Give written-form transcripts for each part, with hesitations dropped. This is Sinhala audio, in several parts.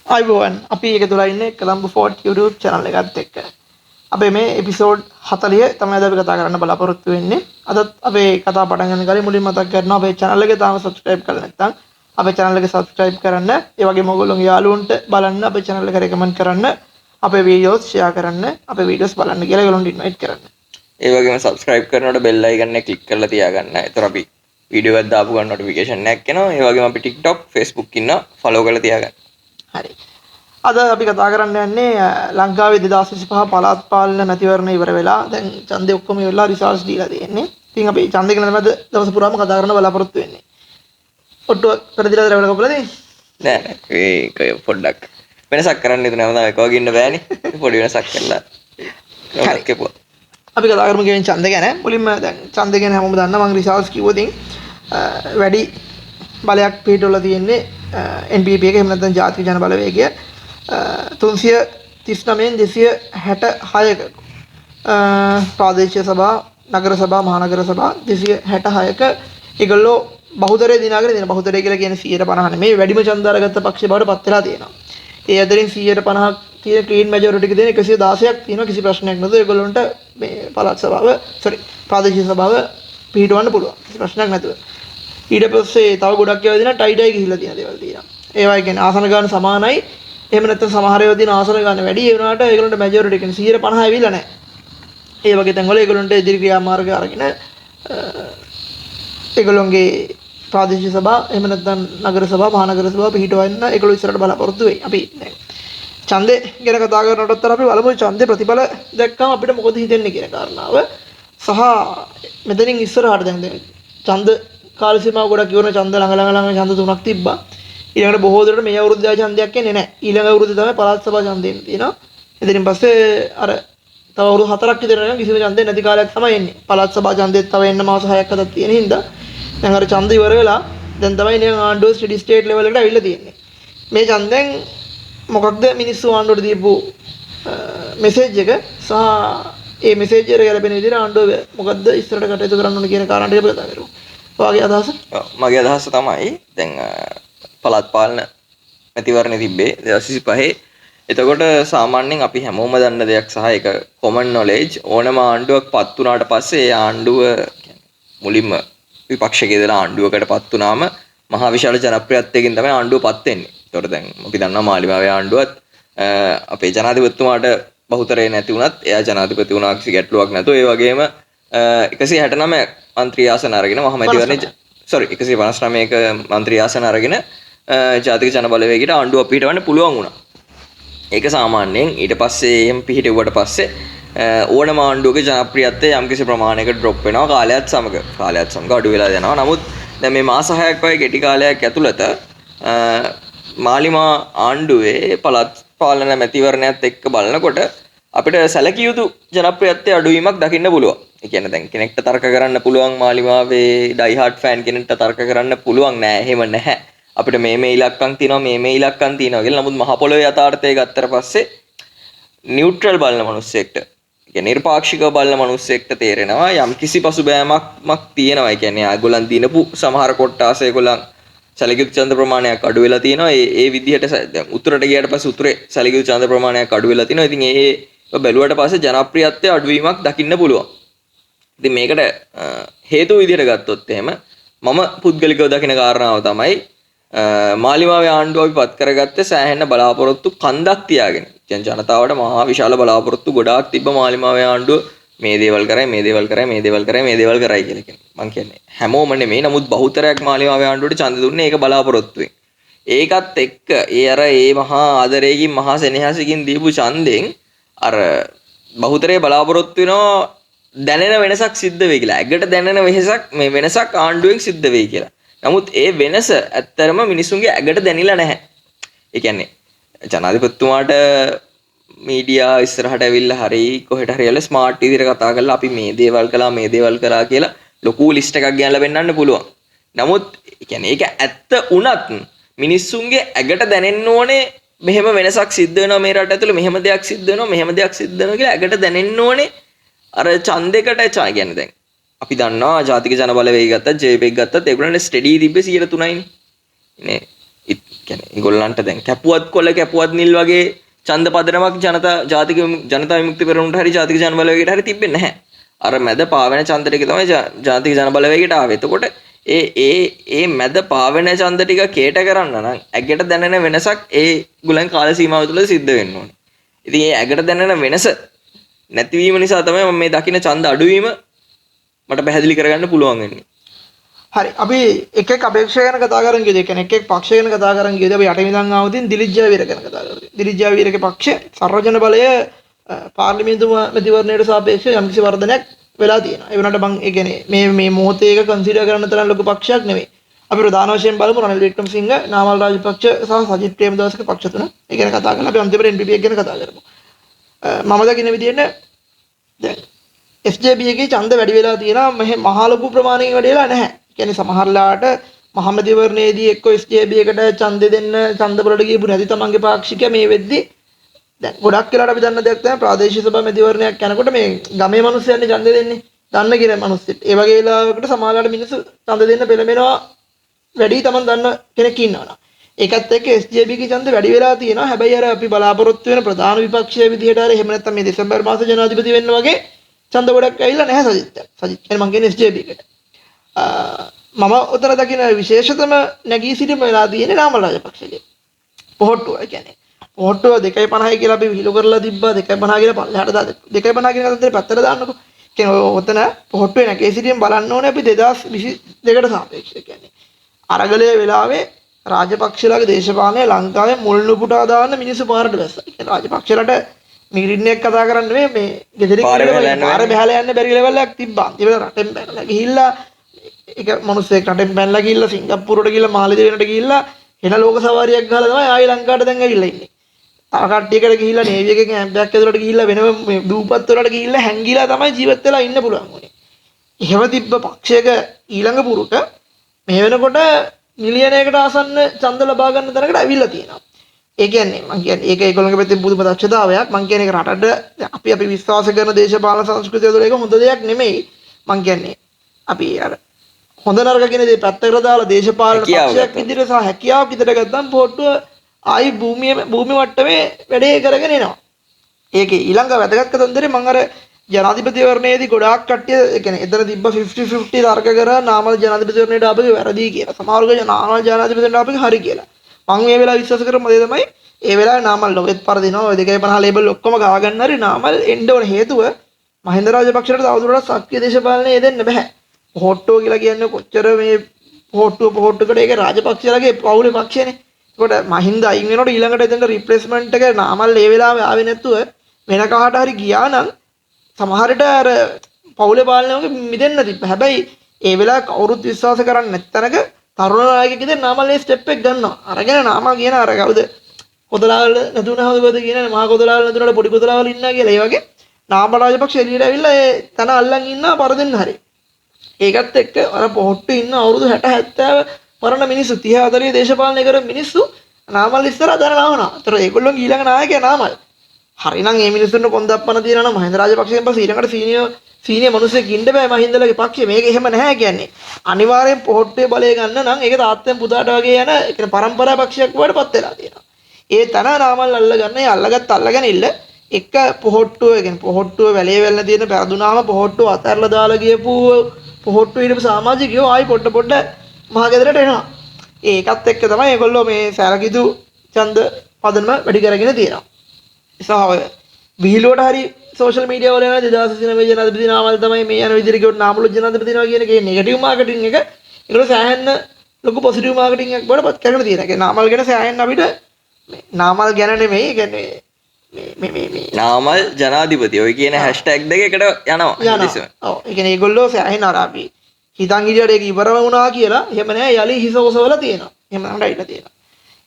අයිබෝවන් අපි එක තුලා ඉන්නේ කොළඹ ෆෝර්ට් YouTube channel එකත් එක්ක. අපේ මේ එපිසෝඩ් 40 තමයි අද අපි කතා කරන්න බලාපොරොත්තු වෙන්නේ. අදත් අපේ කතාව පටන් ගන්න කලින් මුලින්ම මතක් කරනවා අපේ channel එක තාම subscribe කරලා නැත්නම් අපේ channel එක subscribe කරන්න. ඒ වගේම ඔයගොල්ලෝගේ යාළුවන්ට බලන්න අපේ channel එක recommend කරන්න. අපේ videos share කරන්න. අපේ videos බලන්න කියලා ඔයගොල්ලන්ට invite කරන්න. ඒ වගේම subscribe කරනකොට bell icon එක click කරලා තියාගන්න. ඒතර අපි වීඩියෝ එකක් දාපු ගමන් notification එකක් එනවා. ඒ වගේම අපි TikTok, Facebook ඉන්නවා follow කරලා තියාගන්න. හරි. අද අපි කතා කරන්න යන්නේ ලංකාවේ 2025 පළාත් පාලන මැතිවරණ ඉවර වෙලා දැන් ඡන්දේ ඔක්කොම ඉවරලා රිසල්ට්ස් දීලා තියෙන්නේ. ඉතින් අපි ඡන්දේ ගැන තමයි දවස් පුරාම කතා කරන්න බලාපොරොත්තු වෙන්නේ. ඔට්ටුව පෙරදිලා දරවල කපලා තියෙන්නේ. නෑ ඒක පොඩ්ඩක් වෙනසක් කරන්න ඉතින් නැවත එක වගේ ඉන්න බෑනේ. පොඩි වෙනසක් කරලා. හරි කෙපුවා. අපි කතා කරමු කියන්නේ ඡන්ද ගැන. මුලින්ම දැන් ඡන්ද ගැන හැමෝම දන්නවා මම රිසල්ට්ස් කිව්වොත් වැඩි බලයක් පිටවල තියෙන්නේ NPP එක එහෙම නැත්නම් ජාතික ජන බලවේගය 339න් 266ක ප්‍රාදේශීය සභා නගර සභා මහනගර සභා 266ක ඒගොල්ලෝ බහුතරය දිනාගෙන දෙන බහුතරය කියලා කියන්නේ 150 නෙමෙයි වැඩිම ඡන්ද අරගත්ත පක්ෂය බවට පත් වෙලා තියෙනවා. ඒ අතරින් 150ක් තියෙන ක්ලීන් මැජොරිටි එක දෙන 116ක් තියෙනවා කිසි ප්‍රශ්නයක් නැතුව ඒගොල්ලන්ට මේ පළාත් සභාව ප්‍රාදේශීය සභාව පිහිටවන්න පුළුවන්. කිසි ප්‍රශ්නයක් නැතුව. ඊට පස්සේ තව ගොඩක් ඒවා දිනා ටයිටයි ගිහිල්ලා තියෙන දේවල් තියෙනවා. ඒවා කියන්නේ ආසන ගාන සමානයි. එහෙම නැත්නම් සමහර ඒවා දින ආසන ගාන වැඩි ඒ වුණාට ඒගොල්ලන්ට මැජොරිටි කියන්නේ 150 ඇවිල්ලා නැහැ. ඒ වගේ තැන්වල ඒගොල්ලන්ට ඉදිරි ක්‍රියාමාර්ග අරගෙන ඒගොල්ලන්ගේ ප්‍රාදේශීය සභා එහෙම නැත්නම් නගර සභා මහනගර සභා පිහිටවන්න ඒගොල්ලෝ ඉස්සරහට බලාපොරොත්තු වෙයි. අපි දැන් ඡන්දේ ගැන කතා කරනකොටත් අපි බලමු ඡන්දේ ප්‍රතිඵල දැක්කම අපිට මොකද හිතෙන්නේ කියන කාරණාව. සහ මෙතනින් ඉස්සරහට දැන් ඡන්ද කාල සීමාව ගොඩක් ඉවරන ඡන්ද ළඟ ඡන්ද තුනක් තිබ්බා. ඊළඟට බොහෝ දුරට මේ අවුරුද්දේ ඡන්දයක් එන්නේ නැහැ. ඊළඟ අවුරුද්දේ තමයි පළාත් සභා ඡන්දෙ එන්න තියෙනවා. එතනින් පස්සේ අර තව අවුරුදු 4ක් විතර යනකම් කිසිම ඡන්දයක් නැති කාලයක් තමයි එන්නේ. පළාත් සභා ඡන්දෙත් තව එන්න මාස 6ක් අතර තියෙන හින්දා දැන් අර ඡන්ද ඉවර වෙලා දැන් තමයි නිකන් ආණ්ඩුව ස්ටඩි ස්ටේට් ලෙවල් එකට අවිල්ලා තියෙන්නේ. මේ ඡන්දෙන් මොකක්ද මිනිස්සු ආණ්ඩුවට දීපු මෙසේජ් එක සහ ඒ මෙසේජ් එක ගැලපෙන විදිහට ආණ්ඩුව මොකද්ද ඉස්සරහට කටයුතු කරන්න ඕන කියන කාරණාට අපි කතා කරමු. ඔයාගේ අදහස? මගේ අදහස තමයි දැන් පළාත් පාලන මැතිවරණේ තිබ්බේ 2025. එතකොට සාමාන්‍යයෙන් අපි හැමෝම දන්න දෙයක් සහ ඒක කොමන් නොලෙජ් ඕනම ආණ්ඩුවක් පත් වුණාට පස්සේ ඒ ආණ්ඩුව මුලින්ම විපක්ෂයේ ඉඳලා ආණ්ඩුවකට පත් වුණාම මහා විශාල ජනප්‍රියත්වයකින් තමයි ආණ්ඩුව පත් වෙන්නේ. ඒතකොට දැන් අපි දන්නවා මාලිමාවේ ආණ්ඩුවත් අපේ ජනාධිපතිතුමාට බහුතරය නැති වුණත් එයා ජනාධිපති වුණා කිසි ගැටලුවක් නැතුව ඒ වගේම 169 මන්ත්‍රී ආසන අරගෙන මහ මැතිවරණේ 159ක මන්ත්‍රී ආසන අරගෙන ජාතික ජන බලවේගයට ආණ්ඩුව පිහිටවන්න පුළුවන් වුණා. ඒක සාමාන්‍යයෙන් ඊට පස්සේ එම් පිහිටුවට පස්සේ ඕනම ආණ්ඩුවක ජනප්‍රියත්වය යම්කිසි ප්‍රමාණයකට ඩ්‍රොප් වෙනවා කාලයත් සමග අඩු වෙලා යනවා. නමුත් දැන් මේ මාස 6ක් වගේ කෙටි කාලයක් ඇතුළත මාලිමා ආණ්ඩුවේ පළාත් පාලන මැතිවරණයත් එක්ක බලනකොට අපිට සැලකිය යුතු ජනප්‍රියත්වයේ අඩුවීමක් දකින්න පුළුවන්. ඒ කියන්නේ දැන් කෙනෙක්ට තර්ක කරන්න පුළුවන් මාලිමාවේ ඩයි හાર્ඩ් ෆෑන් කෙනෙක්ට තර්ක කරන්න පුළුවන් නෑ. එහෙම නැහැ. අපිට මේ ඉලක්කම් තියෙනවා මේ ඉලක්කම් තියෙනවා කියලා. නමුත් මහ පොළොවේ යථාර්ථය ගත්තට පස්සේ නියුට්‍රල් බලන මිනිස්සෙක්ට, ඒ කියන්නේ නිර්පාක්ෂිකව බලන මිනිස්සෙක්ට තේරෙනවා යම් කිසි පසුබෑමක් තියෙනවා. ඒ කියන්නේ ආගොල්ලන් දිනපු සමහර කොට්ටාස ඒගොල්ලන් සැලකිය යුතු ඡන්ද ප්‍රමාණයක් අඩු වෙලා තියෙනවා. ඒ විදිහට දැන් උතුරට ගියාට පස්සේ උතුරේ සැලකිය යුතු ඡන්ද ප්‍රමාණයක් අඩු වෙලා තියෙනවා. ඉතින් ඒ බැලුවට පස්සේ ජනප්‍රියත්වයේ අඩුවීමක් දකින්න පුළුවන්. ඉතින් මේකට හේතු විදිහට ගත්තොත් එහෙම මම පුද්ගලිකව දකින කාරණාව තමයි මාලිමාවේ ආණ්ඩුව අපි පත් කරගත්තේ සෑහෙන බලාපොරොත්තු කන්දක් තියාගෙන. කියන්නේ ජනතාවට මහා විශාල බලාපොරොත්තු ගොඩාක් තිබ්බ මාලිමාවේ ආණ්ඩුව මේ දේවල් කරයි කියලා කියන්නේ. මම කියන්නේ හැමෝම නෙමෙයි. නමුත් බහුතරයක් මාලිමාවේ ආණ්ඩුවට ඡන්ද දුන්නේ ඒක බලාපොරොත්තුවෙන්. ඒකත් එක්ක ඒ මහා ආදරයකින් මහා සෙනෙහසකින් දීපු ඡන්දෙන් අර බහුතරය බලාපොරොත්තු වෙනවා දැනෙන වෙනසක් සිද්ධ වෙයි කියලා. ඇගට දැනෙන වෙනසක් ආණ්ඩුවෙන් සිද්ධ වෙයි කියලා. නමුත් ඒ වෙනස ඇත්තරම මිනිසුන්ගේ ඇගට දැනිලා නැහැ. ඒ කියන්නේ ජනාධිපතිතුමාට මීඩියා ඉස්සරහට ඇවිල්ලා හරි කොහෙට හරි යලා ස්මාර්ට් විදිහට කතා කරලා අපි මේ දේවල් කළා කියලා ලොකු ලිස්ට් එකක් ගෙනල්ලා පෙන්නන්න පුළුවන්. නමුත් ඒ කියන්නේ ඒක ඇත්ත වුණත් මිනිස්සුන්ගේ ඇගට දැනෙන්න ඕනේ මෙහෙම වෙනසක් සිද්ධ වෙනවා මේ රට ඇතුළේ මෙහෙම දෙයක් සිද්ධ වෙනවා කියලා ඇගට දැනෙන්න ඕනේ. අර ඡන්දයකට කියන්නේ දැන් අපි දන්නවා ජාතික ජන බලවේගය ගත්තත් ජේපීඑක් ගත්තත් ඒගොල්ලන්ට ස්ටඩි තිබ්බේ 3%නේ නේ. කියන්නේ ඒගොල්ලන්ට දැන් කැපුවත් කොළ කැපුවත් නිල් වගේ ඡන්ද පදනමක් ජනතා විමුක්ති පෙරමුණට හරි ජාතික ජන බලවේගයට හරි තිබෙන්නේ නැහැ. අර මැද පාවෙන ඡන්ද ටික තමයි ජාතික ජන බලවේගයට ආවේ. එතකොට ඒ මැද පාවෙන ඡන්ද ටික කේට කරන්න නම් ඇගට දැනෙන වෙනසක් ඒ ගුලන් කාල සීමාව තුළ සිද්ධ වෙන්න ඕනේ. ඉතින් ඒ ඇගට දැනෙන වෙනස නැතිවීම නිසා තමයි මම මේ දකින්න ඡන්ද අඩුවීම මට පැහැදිලි කරගන්න පුළුවන් වෙන්නේ. හරි අපි එක එක අපේක්ෂා ගැන කතා කරන් ගියද ඒ කියන්නේ එක එක පක්ෂ ගැන කතා කරන් ගියද අපි යටින් ඉඳන් ආවදින් දිලිජ් ජයවීර ගැන කතා කරා. දිලිජ් ජයවීරගේ පක්ෂ සර්වජන බලය පාර්ලිමේන්තු මැතිවරණයට සාපේක්ෂව යම්කිසි වර්ධනයක් වෙලා තියෙනවා. ඒ වුණාට මම ඒ කියන්නේ මේ මොහොතේ එක කන්සිඩර් කරන්න තරම් ලොකු පක්ෂයක් නෙමෙයි. අපි ප්‍රධාන වශයෙන් බලමු රනිල් වික්‍රමසිංහ, නාමල් රාජපක්ෂ සහ සජිත් ප්‍රේමදාසක පක්ෂ තුන. ඒ ගැන කතා කරලා අපි අන්තිමට NPP එක ගැන කතා කරමු. මම දකින විදිහට දැන් SJB එකේ ඡන්ද වැඩි වෙලා තියෙනවා. මෙහි මහ ලොකු ප්‍රමාණයකින් වැඩි වෙලා නැහැ. කියන්නේ සමහරලාට මහමැතිවරණයේදී එක්ක SJB එකට ඡන්ද දෙන්න ඡන්ද වලට ගියපු නැති තමන්ගේ පාක්ෂිකයා මේ වෙද්දි දැන් ගොඩක් වෙලාවට අපි දන්න දෙයක් තමයි ප්‍රාදේශීය සභා මැතිවරණයක් යනකොට මේ ගමේ මිනිස්සුන්ට ඡන්ද දෙන්නේ. දන්න කියන මිනිස්සුත්. ඒ වගේ වෙලාවකට සමහරලාට මිනිස්සු ඡන්ද දෙන්න පෙළඹෙනවා වැඩි තමන් දන්න කෙනෙක් ඉන්නවනම්. ඒකත් එක්ක SJB ගේ ඡන්ද වැඩි වෙලා තියෙනවා. හැබැයි අර අපි බලාපොරොත්තු වෙන ප්‍රධාන විපක්ෂයේ විදිහට අර එහෙම නැත්නම් මේ දෙසැම්බර් මාස ජනාධිපති වෙන්න වගේ ඡන්ද ගොඩක් ඇවිල්ලා නැහැ සජිත්. සජිත් කියන්නේ මං කියන්නේ SJB එකට. මම උතර දකින විශේෂතම නැගී සිටීම වෙලා තියෙන්නේ නාමල් රාජපක්ෂගේ. පොහොට්ටුව කියන්නේ. පොහොට්ටුව 2.50 කියලා අපි විහිළු කරලා තිබ්බා 2.50 කියලා පල්ලෙහාට 2.50 කියන කතන්දරේ පැත්තට දාන්නකෝ. කියන්නේ ඔතන පොහොට්ටුවේ නැගී සිටීම බලන්න ඕනේ අපි 2022ට සාපේක්ෂව කියන්නේ. අරගලයේ වෙලාවේ රාජපක්ෂලාගේ දේශපාලනය ලංකාවේ මුල් නුපුටා දාන්න මිනිස්සු පාරට බැස්සා. කියන්නේ රාජපක්ෂලාට මීරින්නෙක් කතා කරන්න මේ ගෙදරින් පාර බැහැලා යන්න බැරි ලෙවල් එකක් තිබ්බා. ඉතින් රටෙන් බැලලා ගිහිල්ලා ඒක මිනිස්සෙක් රටෙන් බැනලා ගිහිල්ලා සිංගප්පූරුවට ගිහිල්ලා මාලදිවයිනට ගිහිල්ලා එන ලෝක සවාරියක් ගහලා තමයි ආයෙ ලංකාවට දැන් ඇවිල්ලා ඉන්නේ. තව කට්ටියකට ගිහිල්ලා නේවි එකේ කැම්ප් එකක් ඇතුළට ගිහිල්ලා වෙනම මේ දූපත් වලට ගිහිල්ලා හැංගිලා තමයි ජීවත් වෙලා ඉන්න පුළුවන් උනේ. එහෙම තිබ්බ පක්ෂයක ඊළඟ පුරුක මේ වෙනකොට මිලියනයකට ආසන්න ඡන්ද ලබා ගන්න තරකට ඇවිල්ලා තියෙනවා. ඒ කියන්නේ මම කියන්නේ ඒක ඒගොල්ලන්ගේ පැත්තෙන් පුදුම දක්ෂතාවයක්. මම කියන්නේ ඒක රටට අපි විශ්වාස කරන දේශපාලන සංස්කෘතිය තුළ ඒක හොඳ දෙයක් නෙමෙයි. මම කියන්නේ අපි අර හොඳ නරක කියන දේ පැත්තකට දාලා දේශපාලන පක්ෂයක් විදිහට සහ හැකියාවක් විදිහට ගත්තම පොට්ටුව ආයි භූමි වට්ටමේ වැඩේ කරගෙන එනවා. ඒකේ ඊළඟ වැදගත් කතන්දරේ මම අර ජනාධිපතිවරණයේදී ගොඩාක් කට්ටිය ඒ කියන්නේ එතන තිබ්බ 50-50 තර්ක කරා නාමල් ජනාධිපතිවරණයට ආපු වැරදි කියලා. සමහරවිට නාමල් ජනාධිපතිවරණයට ආපු හරි කියලා. මම මේ වෙලාව විශ්වාස කරන දේ තමයි ඒ වෙලාවේ නාමල් ලොවෙත් පරදිනවා. ඔය 2.50 ලේබල් ඔක්කොම ගාගන්න හරි නාමල් එන්න ඕන හේතුව මහින්ද රාජපක්ෂට තවදුරටත් සක්‍රීය දේශපාලනය දෙන්න බෑ. පොහොට්ටුව කියලා කියන්නේ කොච්චර මේ පොහොට්ටුවකට ඒක රාජපක්ෂලගේ පවුලේ පක්ෂයනේ. ඒකට මහින්ද අයින් වෙනකොට ඊළඟට එතන රිප්ලේස්මන්ට් එක නාමල් ඒ වෙලාවේ ආවේ නැතුව වෙන කාට හරි ගියා නම් සමහරට අර පවුලේ පාලනයක මිදෙන්න තිබ්බා. හැබැයි ඒ වෙලාව කවුරුත් විශ්වාස කරන්නේ නැත්තරක තරුණ නායකයෙක්ද නාමල් මේ ස්ටෙප් එක ගන්නවා. අරගෙන නාමල් කියන අර කවුද කොතලාවල නැතුණාවද කියන මහා කොතලාවල නැතුණාට පොඩි කොතලාවල ඉන්නා කියලා. ඒ වගේ නාමල් රාජපක්ෂ එළියට ඇවිල්ලා ඒ තන අල්ලන් ඉන්නවා පරදෙන්න හරි. ඒකත් එක්ක අර පොහොට්ටු ඉන්න අවුරුදු 60 70 වරණ මිනිස්සු 30 40 දේශපාලනය කරන මිනිස්සු නාමල් ඉස්සරහ දරනවනවා. ඒතර ඒගොල්ලෝගේ ඊළඟ නායකයා නාමල්. හරිනම් මේ මිනිස්සුන්ට කොන්දප්පන තියනවා නම් මහින්ද රාජපක්ෂයෙන් පස්සේ ඊළඟට සීනියර් මිනිස්සෙක් ඉන්න බෑ මහින්දලගේ පක්ෂේ. මේක එහෙම නැහැ කියන්නේ. අනිවාර්යෙන් පොහොට්ටුවේ බලය ගන්න නම් ඒක තාත්තෙන් පුතාට වගේ යන ඒ කියන්නේ පරම්පරා පක්ෂයක් වඩපත් වෙලා තියෙනවා. ඒ තන නාමල් අල්ලගන්න ඒ අල්ලගෙන ඉල්ල එක පොහොට්ටුව කියන්නේ පොහොට්ටුව වැලේ වැල්ලා තියෙන පෙරදුනාම පොහොට්ටුව අතහැරලා දාලා ගියපු පොහොට්ටු ඊට සමාජිකයෝ ආයි පොඩ මහගෙදරට එනවා. ඒකත් එක්ක තමයි ඒගොල්ලෝ මේ සැලකිතු ඡන්ද පදනම වැඩි කරගෙන තියෙනවා. සහ විහිළුවට හරි සෝෂල් මීඩියා වල යන 2019 ජනාධිපති නාමල් තමයි මේ යන විදිහට කිව්වොත් නාමල් ජනාධිපති වෙනවා කියන එකේ නෙගටිව් මාකටිං එක ඒගොල්ලෝ සෑහෙන්න ලොකු පොසිටිව් මාකටිං එකක් වඩපත් කරගෙන තියෙනවා. ඒ නාමල් ගැන සෑහෙන්න අපිට නාමල් ගැන නෙමෙයි කියන්නේ මේ නාමල් ජනාධිපති ඔය කියන හැෂ්ටැග් දෙක එකට යනවා. ඔව් ඒ කියන්නේ ඒගොල්ලෝ සෑහෙන අර අපි හිතන් හිටියට ඒක ඉවරම වුණා කියලා එහෙම නෑ යලි හිස ඔසවලා තියෙනවා. එහෙම තමයි රයිට්ලා තියෙනවා.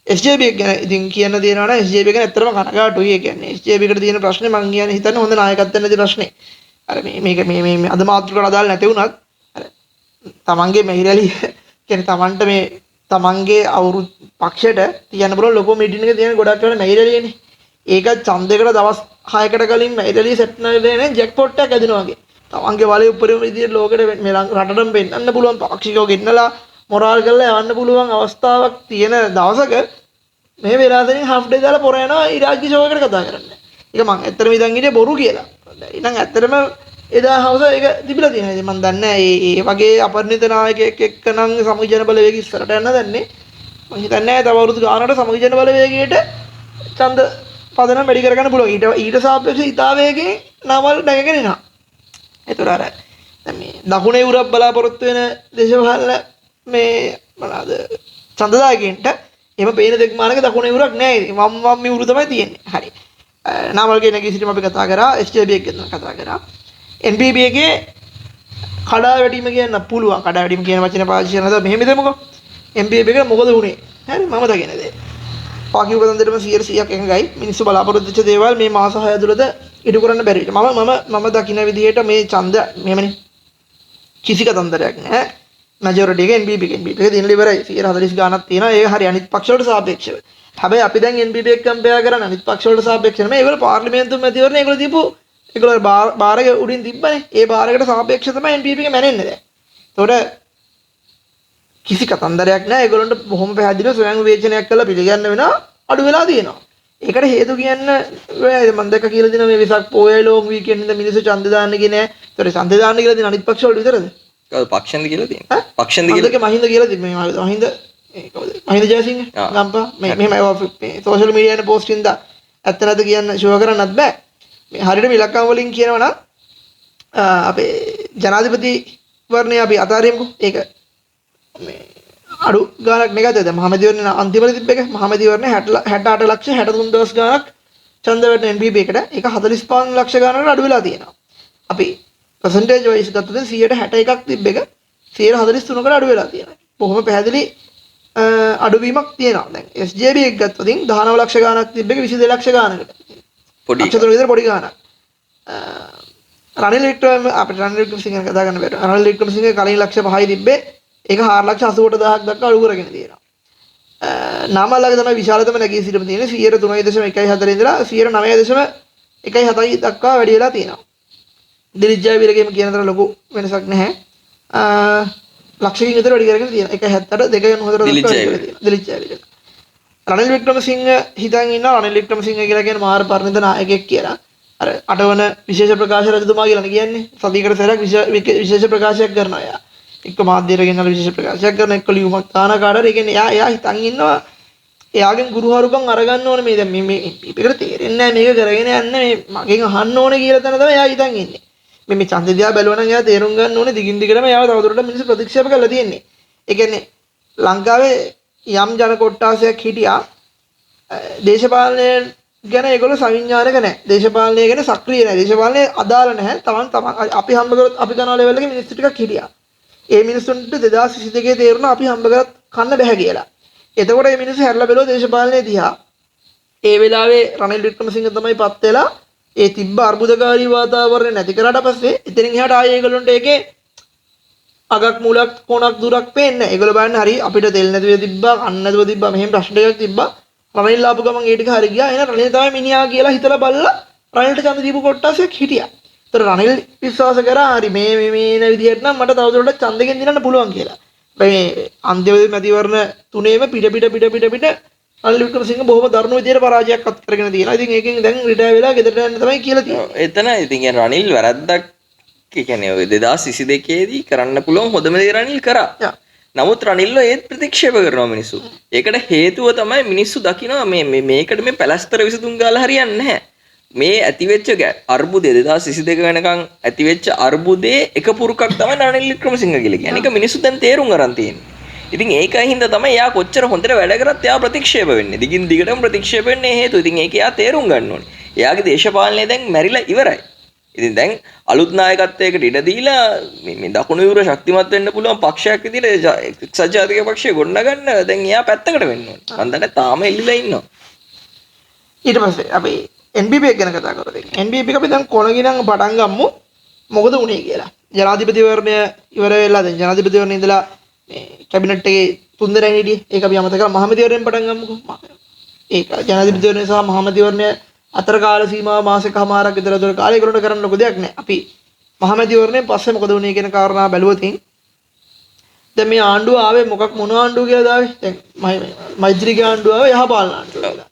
SJB ගැන ඉතින් කියන්න දෙනවා නම් SJB ගැන ඇත්තටම කනගාටුයි. ඒ කියන්නේ SJB එකට තියෙන ප්‍රශ්නේ මං කියන්නේ හිතන්නේ හොඳ නායකත්වයක් නැති ප්‍රශ්නේ. අර මේ අද මාතෘකාවට අදාළ නැති වුණත් අර තමන්ගේ මෙහිරලි කියන්නේ තමන්ට මේ තමන්ගේ අවුරුදු පක්ෂයට තියන්න පුළුවන් ලොකෝ මීටින් එක තියෙන ගොඩක් වෙන මෙහිරලියනේ. ඒක ඡන්දයකට දවස් 6කට කලින් මෙහිරලි සෙට් නැගෙන ජැක්පොට් එකක් ඇදිනවා වගේ. තමන්ගේ වලේ උඩරිම විදියට ලෝකෙට මේ රටටම පෙන්නන්න පුළුවන් පාක්ෂිකව ගෙන්නලා මොරාල් කරලා යවන්න පුළුවන් අවස්ථාවක් තියෙන දවසක මේ වෙලාවෙන් half day දාලා පොර යනවා ඉරාජ්‍ය ෂෝ එකට කතා කරන්න. ඒක මං ඇත්තටම ඉතින් හිටියේ බොරු කියලා. ඉතින් ඇත්තටම එදා හවස ඒක තිබිලා තියෙනවා. ඉතින් මං දන්නේ ඒ වගේ අපරිණිත නායකයෙක් එක්ක නම් සමගිජන බලවේග ඉස්සරට යන්න දන්නේ. මං හිතන්නේ තව අවුරුදු ගානකට සමගිජන බලවේගයට ඡන්ද පදනම් වැඩි කරගන්න පුළුවන්. ඊට සාපේක්ෂව ඉතාවේගෙන් නමල් නැගගෙන එනවා. ඒතර අර දැන් මේ දකුණේ යුරප් බලාපොරොත්තු වෙන දේශපාලන මේ මොනවාද ඡන්දදායකයන්ට එහෙම පේන දෙයක් මානක දකුණේ යුරක් නැහැ. ඉතින් වම් යුරු තමයි තියෙන්නේ. හරි. නමල් කියන කිසිම අපි කතා කරා SJB එක ගැන කතා කරා. NPP එකේ කඩා වැටීම කියන්න පුළුවන්. කඩා වැටීම කියන වචනේ පාවිච්චි කරනද මෙහෙම දෙමුකෝ. NPP එක මොකද වුනේ? හරි මම දකින දේ. පාකිය උපදන්දරම 100%ක් එකඟයි. මිනිස්සු බලාපොරොත්තු වෙච්ච දේවල් මේ මාස 6 ඇතුළත ඉටු කරන්න බැරි විදිහ. මම දකින විදිහට මේ ඡන්ද මෙහෙමනේ. කිසි කතන්දරයක් නැහැ. මැජොරිටි එක NPP එක දිනලා ඉවරයි. 140 ගාණක් තියෙනවා. ඒක හරි අනිත් පක්ෂ වලට සාපේක්ෂව. හැබැයි අපි දැන් NPP එක කම්පෙයාර් කරන අනිත් පක්ෂ වලට සාපේක්ෂව නෙමෙයි. ඒගොල්ලෝ පාර්ලිමේන්තු මැතිවරණය ඒගොල්ලෝ දීපු ඒගොල්ලෝ බාරක උඩින් තිබ්බනේ. ඒ බාරකට සාපේක්ෂව තමයි NPP එක මැනෙන්නේ දැන්. ඒතකොට කිසි කතන්දරයක් නැහැ. ඒගොල්ලන්ට බොහොම පැහැදිලිව ස්වයං විවේචනයක් කරලා පිළිගන්න වෙනවා. අඩු වෙලා තියෙනවා. ඒකට හේතු කියන්න මම දැක්ක කියලා දෙන මේ විසක් පොයේ ලොන් වීකෙන්ඩ් ඉඳ මිනිස්සු ඡන්ද දාන්න කියන්නේ. ඒතකොට ඡන්ද දාන්න කියලා දෙන අනිත් පක්ෂ වල විතරද? කවුද පක්ෂෙන්ද කියලා තියෙන්නේ? පක්ෂෙන්ද කියලා? අන්දක මහින්ද කියලා තිබ්බේ. මහින්ද කවුද? මහින්ද ජයසිංහ ගම්පා මෙහෙම සෝෂල් මීඩියා එකේ පෝස්ට් ඉඳලා ඇත්ත නැද්ද කියන්න ෂුවර් කරන්නත් බෑ. මේ හරියට ඉලක්කම් වලින් කියනවා නම් අපේ ජනාධිපති වර්ණය අපි අතාරියමුකෝ. ඒක මේ අඩු ගානක් නෙගතද මහමැතිවරණ අන්තිමට තිබ්බ එක මහමැතිවරණ 68 ලක්ෂ 63 දවස් ගානක් ඡන්ද වැටෙන NPP එකට ඒක 45 ලක්ෂ ගානකට අඩු වෙලා තියෙනවා. අපි percentage wise ගත්තොත් 161ක් තිබ්බ එක 143කට අඩු වෙලා තියෙනවා. බොහොම පැහැදිලි අඩුවීමක් තියෙනවා. දැන් SJB එක ගත්තොත් 19 ලක්ෂ ගානක් තිබ්බ එක 22 ලක්ෂ ගානකට. පොඩි ලක්ෂ 3 විතර පොඩි ගානක්. රනිල් වික්‍රම අපිට රනිල් වික්‍රමසිංහ කතා කරන්න බැහැ. රනිල් වික්‍රමසිංහ කලින් ලක්ෂ 5යි තිබ්බේ ඒක 4,88,000ක් දක්වා අඩු කරගෙන තියෙනවා. නාමල්ලගේ තමයි විශාලතම නැගී සිටීම තියෙන්නේ 3.14 ඉඳලා 9.17 දක්වා වැඩි වෙලා තියෙනවා. දිලිත් ජයවීරගේම කියන තර ලොකු වෙනසක් නැහැ. ලක්ෂකින් විතර වැඩි කරගෙන තියෙනවා. 1.78 2.94 දක්වා වැඩි කරලා තියෙනවා. දිලිත් ජයවීර. රනිල් වික්‍රමසිංහ හිතන් ඉන්නවා රනිල් වික්‍රමසිංහ කියලා කියන මාර පරිණත නායකයෙක් කියලා. අර අටවන විශේෂ ප්‍රකාශ රජතුමා කියලා කියන්නේ. සතියකට සැරයක් විශේෂ ප්‍රකාශයක් කරනවා එයා. එක්ක මාධ්‍යයට ගෙනල්ලා විශේෂ ප්‍රකාශයක් කරන එක්ක ලියුමක් තාන කාඩර ඒ කියන්නේ එයා හිතන් ඉන්නවා එයාගෙන් ගුරුහරුකම් අරගන්න ඕනේ මේ දැන් මේ මේකට තේරෙන්නේ නැහැ මේක කරගෙන යන්න මේ මගෙන් අහන්න ඕනේ කියලා තැන තමයි එයා හිතන් ඉන්නේ මේ ඡන්ද දිහා බැලුවා නම් එයා තේරුම් ගන්න ඕනේ දිගින් දිගටම එයාව තවදුරටත් මිනිස්සු ප්‍රතික්ෂේප කරලා තියෙන්නේ ඒ කියන්නේ ලංකාවේ යම් ජන කොට්ටාසයක් හිටියා දේශපාලනය ගැන ඒගොල්ලෝ සවිඥානික නැහැ දේශපාලනය ගැන සක්‍රිය නැහැ දේශපාලනය අදාළ නැහැ තමන් අපි හම්බ කරොත් අපි කරන ලෙවල් එකේ මිනිස්සු ටිකක් හිටියා ඒ මිනිස්සුන්ට 2022 තේරුණා අපි හම්බ කරත් කන්න බෑ කියලා. එතකොට මේ මිනිස්සු හැරලා බැලුවා දේශපාලනයේ දිහා. ඒ වෙලාවේ රනිල් වික්‍රමසිංහ තමයි පත් වෙලා ඒ තිබ්බ අර්බුදකාරී වාතාවරණය නැති කරාට පස්සේ එතනින් එහාට ආයේ ඒගොල්ලන්ට ඒකේ අගක් මුලක් කොනක් දුරක් පේන්නේ නැහැ. ඒගොල්ලෝ බලන්නේ හරි අපිට තෙල් නැතුව තිබ්බා, අන්න නැතුව තිබ්බා, මෙහෙම ප්‍රශ්න ටිකක් තිබ්බා. රනිල් ආපු ගමන් ඒ ටික හරි ගියා. එහෙනම් රනිල් තමයි මිනිහා කියලා හිතලා බලලා රනිල්ට ඡන්ද දීපු කොට්ටාසයක් හිටියා. ඒතර රනිල් විශ්වාස කරා හරි මේ විදිහට නම් මට තවදුරටත් ඡන්දකින් දිනන්න පුළුවන් කියලා. මේ අන්තිම මැතිවරණ තුනේම පිට රනිල් වික්‍රමසිංහ බොහොම දරුණු විදිහට පරාජයක් අත් කරගෙන තියෙනවා. ඉතින් ඒකෙන් දැන් රිටයර් වෙලා ගෙදරට යන්න තමයි කියලා තියෙන්නේ. එතන ඉතින් රනිල් වැරද්දක් කියන්නේ ඔය 2022 දී කරන්න පුළුවන් හොඳම දේ රනිල් කරා. නමුත් රනිල්ව ඒත් ප්‍රතික්ෂේප කරනවා මිනිස්සු. ඒකට හේතුව තමයි මිනිස්සු දකිනවා මේකට මේ පැලස්තර විසඳුම් ගාලා හරියන්නේ නැහැ. මේ ඇතිවෙච්ච අර්බුදය 2022 වෙනකන් ඇතිවෙච්ච අර්බුදේ එක පුරුකක් තමයි රනිල් වික්‍රමසිංහ කියලා කියන්නේ. ඒක මිනිස්සු දැන් තේරුම් අරන් තියෙන්නේ. ඉතින් ඒකයි හින්දා තමයි එයා කොච්චර හොඳට වැඩ කරත් එයා ප්‍රතික්ෂේප වෙන්නේ. දිගින් දිගටම ප්‍රතික්ෂේප වෙන්නේ හේතුව. ඉතින් ඒක එයා තේරුම් ගන්න ඕනේ. එයාගේ දේශපාලනය දැන් මැරිලා ඉවරයි. ඉතින් දැන් අලුත් නායකත්වයකට ඉඩ දීලා මේ දකුණු යුර ශක්තිමත් වෙන්න පුළුවන් පක්ෂයක් විදිහට එක්සත් ජාතික පක්ෂය ගොඩනගන්න දැන් එයා පැත්තකට වෙන්න ඕනේ. මම දන්නේ තාම එල්ලිලා ඉන්නවා. ඊට පස්සේ අපි NPP එක ගැන කතා කරමු. NPP එක අපි දැන් කොණගිනන් පටන් ගමු. මොකද වුනේ කියලා. ජනාධිපතිවරණය ඉවර වෙලා දැන් ජනාධිපතිවරණය ඉඳලා මේ කැබිනට් එකේ 3 දෙනෙක් හිටියේ. ඒක අපි අමතක කරලා මහමැතිවරණයෙන් පටන් ගමුකෝ. ඒක ජනාධිපතිවරණය සහ මහමැතිවරණය අතර කාල සීමාව මාසෙකමාරක් විතර දුර කාලයකට කරන්න ලොකු දෙයක් නෑ. අපි මහමැතිවරණයෙන් පස්සේ මොකද වුනේ කියන කාරණා බැලුවොත් දැන් මේ ආණ්ඩුව ආවේ මොකක් මොන ආණ්ඩුව කියලා දාවේ? දැන් මෛත්‍රීගේ ආණ්ඩුව ආවේ යහපාලන ආණ්ඩුව කියලා.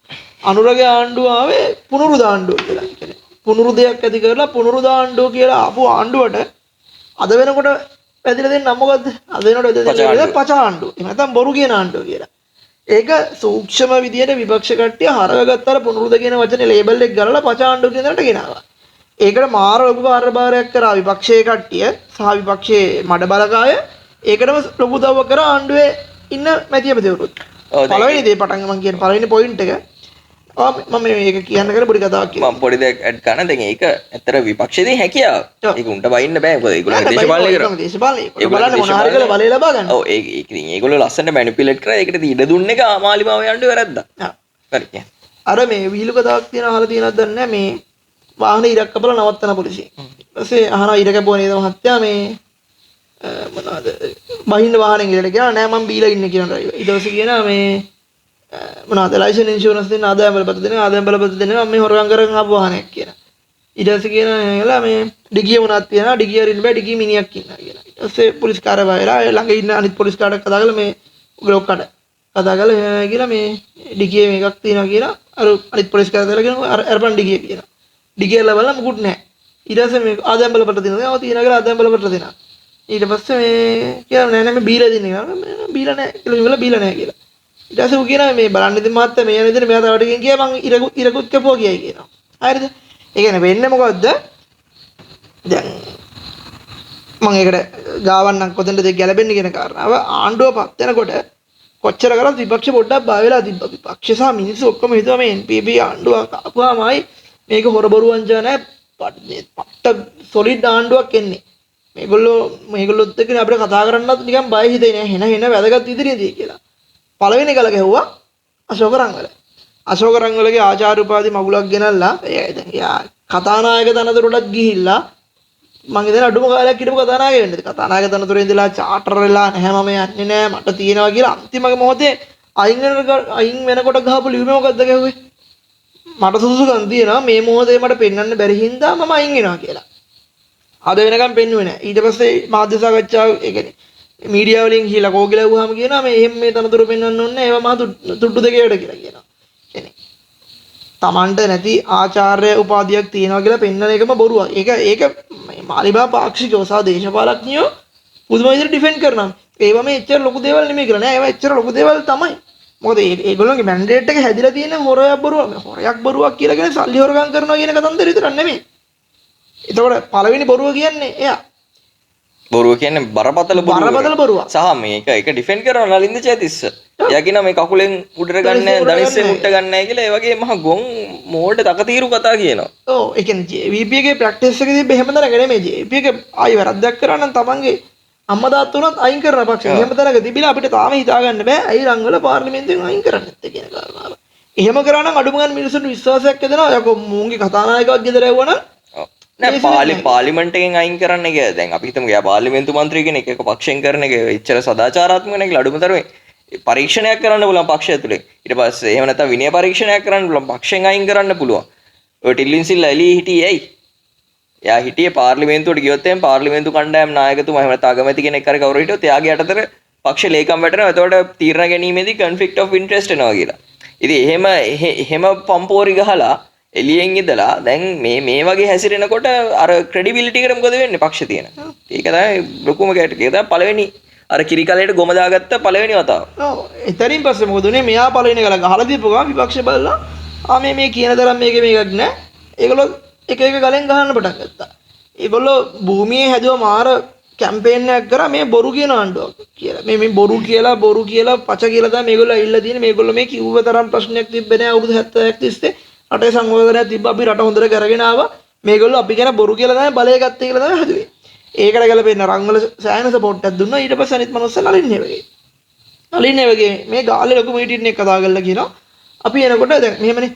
අනුරගේ ආණ්ඩුව ආවේ පුනරුද ආණ්ඩුව කියලා. කියන්නේ පුනරුදයක් ඇති කරලා පුනරුද ආණ්ඩුව කියලා ආපු ආණ්ඩුවට අද වෙනකොට පැදිලා දෙන්න නම් මොකද්ද? අද වෙනකොට දෙන්නේ පච ආණ්ඩුව. එහෙම නැත්නම් බොරු කියන ආණ්ඩුව කියලා. ඒක සූක්ෂම විදියට විපක්ෂ කට්ටිය හරවගත්තාර පුනරුද කියන වචනේ ලේබල් එක ගලලා පච ආණ්ඩුව කියන දරට ගෙනාවා. ඒකට මාර ලොකු කාර්යභාරයක් කරා විපක්ෂයේ කට්ටිය සහ විපක්ෂයේ මඩ බලකාය. ඒකටම ලොකු දවවක් කරා ආණ්ඩුවේ ඉන්න මැතිවරුත්. පළවෙනි දේ පටන් මම කියන පළවෙනි පොයින්ට් එක මම මේක කියන්න කර පොඩි කතාවක් කියනවා. මම පොඩි දෙයක් ඇඩ් කරන්න. දැන් ඒක ඇත්තට විපක්ෂයේදී හැකියාව. ඒක උන්ට බයින්න බෑ. මොකද ඒගොල්ලෝ දේශපාලනය කරනවා. දේශපාලනය. ඒක බලන්න මොන හරි කරලා බලය ලබා ගන්න. ඔව් ඒක ඉතින් ඒගොල්ලෝ ලස්සනට මැනිපියුලේට් කරා. ඒකට ඉඩ දුන්න එක මාලිමාව යන්න වැරද්දා. හරි. අර මේ විහිළු කතාවක් තියෙනවා අහලා තියෙනවද දන්නේ නැහැ මේ වාහනේ ඉරක් කපලා නවත්තන පොලිසිය. ඊට පස්සේ අහනවා ඉර කැපුවා නේද මහත්තයා මේ මොනවාද බහින්න වාහනේ ගිහලා කියනවා නෑ මම බීලා ඉන්නේ කියන ඩ්‍රයිවර්. ඊට පස්සේ කියනවා මේ මොනවාද ලයිසන් ඉන්ෂුරන්ස් දෙන්න ආදායම් බලපත්‍ර දෙන්න ආදායම් බලපත්‍ර දෙන්න මම මේ හොරගම් කරගෙන ආපු වාහනයක් කියලා. ඊට පස්සේ කියනවා මේ ඩිගිය මොනවත් තියනවා ඩිගිය අරින්න බෑ ඩිගිය මිනිහක් ඉන්නවා කියලා. ඊට පස්සේ පොලිස් කාර්යාලයලා ළඟ ඉන්න අනිත් පොලිස් කාර්යයක් කතා කරලා මේ බ්ලොක්කට කතා කරලා කියලා මේ ඩිගිය මේකක් තියෙනවා කියලා අර අනිත් පොලිස් කාර්යාලයලා කියනවා අරපන් ඩිගිය කියනවා. ඩිගිය ලබලා මුකුත් නැහැ. ඊට පස්සේ මේ ආදායම් බලපත්‍ර දෙනවා. ඔව් තියෙනවා කියලා ආදායම් බලපත්‍ර දෙනවා. ඊට පස්සේ මේ කියනවා නෑ නෑ මේ බීලා දෙන්නේ කියලා. මම බීලා නෑ කියලා ඉවල බීලා නෑ කියලා. ඊට පස්සේ ඌ කියනවා මේ බලන්න ඉතින් මහත්තයා මේ යන විදිහට මෙයා තව ටිකකින් ගියා මං ඉරකුත් කැපුවා කියයි කියනවා. හරිද? ඒ කියන්නේ වෙන්නේ මොකද්ද? දැන් මම ඒකට ගාවන්නම් කොතනද දෙක ගැලපෙන්නේ කියන කාරණාව ආණ්ඩුව පත් වෙනකොට කොච්චර කරත් විපක්ෂ පොඩ්ඩක් බය වෙලා තිබ්බා. විපක්ෂ සහ මිනිස්සු ඔක්කොම හිතුවා මේ NPP ආණ්ඩුව ආපුවාමයි මේක හොරබරු වංචා නැහැ පට්ට සොලිඩ් ආණ්ඩුවක් එන්නේ. මේගොල්ලොත් එක්ක අපිට කතා කරන්නත් නිකන් බය හිතෙන්නේ නැහැ. හෙන වැදගත් ඉදිරියේදී කියලා. පළවෙනි ගල ගැහුවා අශෝක රංගල. අශෝක රංගලගේ ආචාර්ය උපාධි මගුලක් ගෙනල්ලා එයා කතානායක තනතුරටත් ගිහිල්ලා මං ඉතින් අඩුම කාලයක් හිටපු කතානායක වෙන්නේ. කතානායක තනතුරේ ඉඳලා චාටර් වෙලා නැහැ මම යන්නේ නැහැ මට තියෙනවා කියලා අන්තිම මොහොතේ අයින් වෙනකොට ගහපු ලියුමේ මොකද්ද ගැහුවේ? මට සුදුසුකම් තියෙනවා මේ මොහොතේ මට පෙන්වන්න බැරි හින්දා මම අයින් වෙනවා කියලා. අද වෙනකම් පෙන්වුවේ නැහැ. ඊට පස්සේ මාධ්‍ය සාකච්ඡාව ඒ කියන්නේ මීඩියා වලින් ගිහලා කෝකිලා වුවාම කියනවා මේ එහෙම මේ තනතුරු පෙන්වන්න ඕනේ නැහැ. ඒවා මහ තුට්ටු දෙකේට කියලා කියනවා. කියන්නේ Tamanට නැති ආචාර්ය උපාධියක් තියෙනවා කියලා පෙන්වන එකම බොරුවක්. ඒක මාලිබා පාක්ෂිකව සහ දේශපාලඥයෝ පුදුම විදිහට ඩිෆෙන්ඩ් කරනවා. ඒවා මේ එච්චර ලොකු දේවල් නෙමෙයි කියලා නෑ. ඒවා එච්චර ලොකු දේවල් තමයි. මොකද ඒගොල්ලෝගේ මැන්ඩේට් එක හැදිලා තියෙන්නේ හොරයක් බොරුවක් කියලා කියන සල්ලි හොරගම් කරනවා කියන කතන්දර විතරක් නෙමෙයි. ඒතකොට පළවෙනි බොරුව කියන්නේ එයා. බොරුව කියන්නේ බරපතල බොරුව. සහ මේක ඒක ඩිෆෙන්ඩ් කරනවා නලින්ද චේතිස්ස. එයා කියනවා මේ කකුලෙන් උඩට ගන්න දනිස්සේ මුට්ට ගන්න නැහැ කියලා. ඒ වගේ මහ ගොන් මෝඩ තකතිරු කතා කියනවා. ඔව් ඒ කියන්නේ JVP එකේ ප්‍රැක්ටිස් එකේ තිබ්බ එහෙම තරක නෙමෙයි. JVP එක ආයි වැරද්දක් කරා නම් තමන්ගේ අම්මා තාත්තා උනත් අයින් කරන පක්ෂය. එහෙම තරක තිබිලා අපිට තාම හිතා ගන්න බෑ. ඇයි රංගවල පාර්ලිමේන්තුවෙන් අයින් කරන්නේ නැත්තේ කියන කාරණාව. එහෙම කරා නම් අඩුම ගන්න මිනිස්සුන්ට විශ්වාසයක් ඇදෙනවා. යකෝ මුන්ගේ කතානායකවත් ගෙදර ඇව්වනම් නෑ පාර්ලිමේන්තු එකෙන් අයින් කරන්න එක දැන් අපි හිතමු යා පාර්ලිමේන්තු මන්ත්‍රී කෙනෙක් එක පක්ෂයෙන් කරන එක එච්චර සදාචාරාත්මක නෙක අඩුම තරමේ පරීක්ෂණයක් කරන්න පුළුවන් පක්ෂය ඇතුලේ ඊට පස්සේ එහෙම නැත්නම් විනය පරීක්ෂණයක් කරන්න පුළුවන් පක්ෂයෙන් අයින් කරන්න පුළුවන් ඔය ටිල්ලින් සිල්ලා එළියේ හිටියේ ඇයි එයා හිටියේ පාර්ලිමේන්තුවට ගියොත් එහෙනම් පාර්ලිමේන්තු කණ්ඩායම් නායකතුමා එහෙම නැත්නම් අගමැති කෙනෙක් හරි කවුරු හිටියොත් එයාගේ යටතට පක්ෂ ලේකම් වැටෙනවා එතකොට තීරණ ගැනීමේදී conflict of interest එනවා කියලා ඉතින් එහෙම පම්පෝරි ගහලා එලියෙන් ඉඳලා දැන් මේ වගේ හැසිරෙනකොට අර ක්‍රෙඩිබිලිටි එකට මොකද වෙන්නේ පක්ෂ තියෙන. ඒක තමයි ලොකුම කැටක. ඒක තමයි පළවෙනි අර කිරි කලයට ගොම දාගත්ත පළවෙනි වතාව. ඔව්. එතනින් පස්සේ මොකද උනේ? මෙයා පළවෙනි ගල ගහලා දීපු ගමන් විපක්ෂ බලලා මේ කියන තරම් මේක මේකක් නෑ. ඒගොල්ලෝ එක එක ගලෙන් ගහන්න පටන් ගත්තා. ඒගොල්ලෝ භූමියේ හැදුව මාර කැම්පේන් එකක් කරා මේ බොරු කියන ආණ්ඩුවක් කියලා. මේ බොරු කියලා පච කියලා තමයි මේගොල්ලෝ ඇවිල්ලා තියෙන්නේ. මේගොල්ලෝ මේ කිව්ව තරම් ප්‍රශ්නයක් තිබ්බේ නෑ අවුරුදු 70ක් තිස්සේ. රටේ සංවර්ධනයක් තිබ්බ අපි රට හොඳට කරගෙන ආවා මේගොල්ලෝ අපි කියන බොරු කියලා තමයි බලය ගත්තේ කියලා තමයි හදුවේ. ඒකට ගැලපෙන්න රංගවල සෑහෙන සපෝට් එකක් දුන්නා. ඊට පස්සේ අනිත් මනුස්සය නලින්නේ වගේ මේ ගාලේ ලොකු මීටින් එක කතා කරලා කියනවා අපි එනකොට දැන් මෙහෙමනේ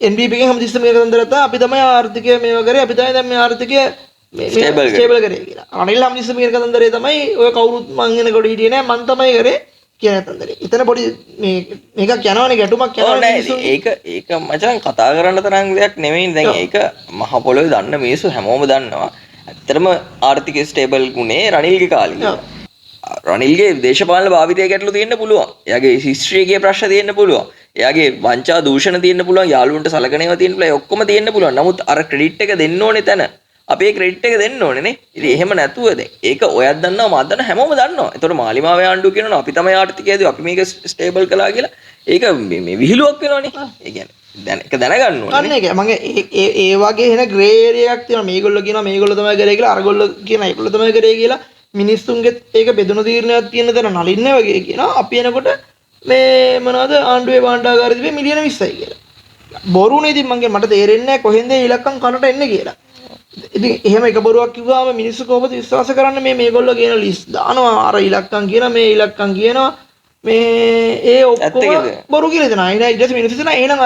NBP එකේ හැමතිස්සෙම මේක තන්දරත අපි තමයි ආර්ථිකය මේව කරේ අපි තමයි දැන් මේ ආර්ථිකය ස්ටේබල් කරේ කියලා. අනිල් හැමතිස්සෙම මේක තන්දරේ තමයි ඔය කවුරුත් මං එනකොට හිටියේ නෑ මං තමයි කරේ කියන තන්දරේ. එතන පොඩි මේකක් යනවනේ ගැටුමක් යනවා. ඒක මචං කතා කරන්න තරම් දෙයක් නෙමෙයි. දැන් ඒක මහ පොළොවේ දන්න මිනිස්සු හැමෝම දන්නවා. ඇත්තටම ආර්ථික ස්ටේබල් ගුණේ රනිල්ගේ කාලේ. රනිල්ගේ දේශපාලන භාවිතය ගැටලු තියෙන්න පුළුවන්. එයාගේ හිස්ට්‍රි එකේ ප්‍රශ්න තියෙන්න පුළුවන්. එයාගේ වංචා දූෂණ තියෙන්න පුළුවන්. යාළුවන්ට සලකන ඒවා තියෙන්න පුළුවන්. ඒ ඔක්කොම තියෙන්න පුළුවන්. නමුත් අර ක්‍රෙඩිට් එක දෙන්න ඕනේ තැන. අපේ ක්‍රෙඩිට් එක දෙන්න ඕනේ නේ. ඉතින් එහෙම නැතුව දැන් ඒක ඔයත් දන්නවා මම දන්නවා හැමෝම දන්නවා. ඒතකොට මාලිමාවේ ආණ්ඩුව කියනවා අපි තමයි ආර්ථිකයදී අපි මේක ස්ටේබල් කළා කියලා. ඒක මේ විහිළුවක් වෙනවනේ. ඒ කියන්නේ දැන් ඒක දැනගන්න ඕනේ. අන්න ඒක මගේ ඒ වගේ එන ග්‍රේ ඒරියාවක් තියෙනවා. මේගොල්ලෝ කියනවා මේගොල්ලෝ තමයි කරේ කියලා අරගොල්ලෝ කියනවා ඒගොල්ලෝ තමයි කරේ කියලා. මිනිස්සුන්ගෙත් ඒක බෙදුණු තීරණයක් තියෙන තැන නලින්නේ වගේ කියනවා. අපි එනකොට මේ මොනවද ආණ්ඩුවේ භාණ්ඩාගාරය තිබේ මිලියන 20යි කියලා. බොරුනේ ඉතින් මට තේරෙන්නේ නැහැ කොහෙන්ද ඉලක්කම් කනට එන්නේ කියලා. ඉතින් එහෙම එක බොරුවක් කිව්වම මිනිස්සු කොහොමද විශ්වාස කරන්නේ මේගොල්ලෝ කියන ලිස්ට් දානවා අර ඉලක්කම් කියන මේ ඉලක්කම් කියනවා මේ ඒ ඔක්කොම බොරු කියලා දෙනවා. ඊට පස්සේ මිනිස්සු දෙනවා එහෙනම්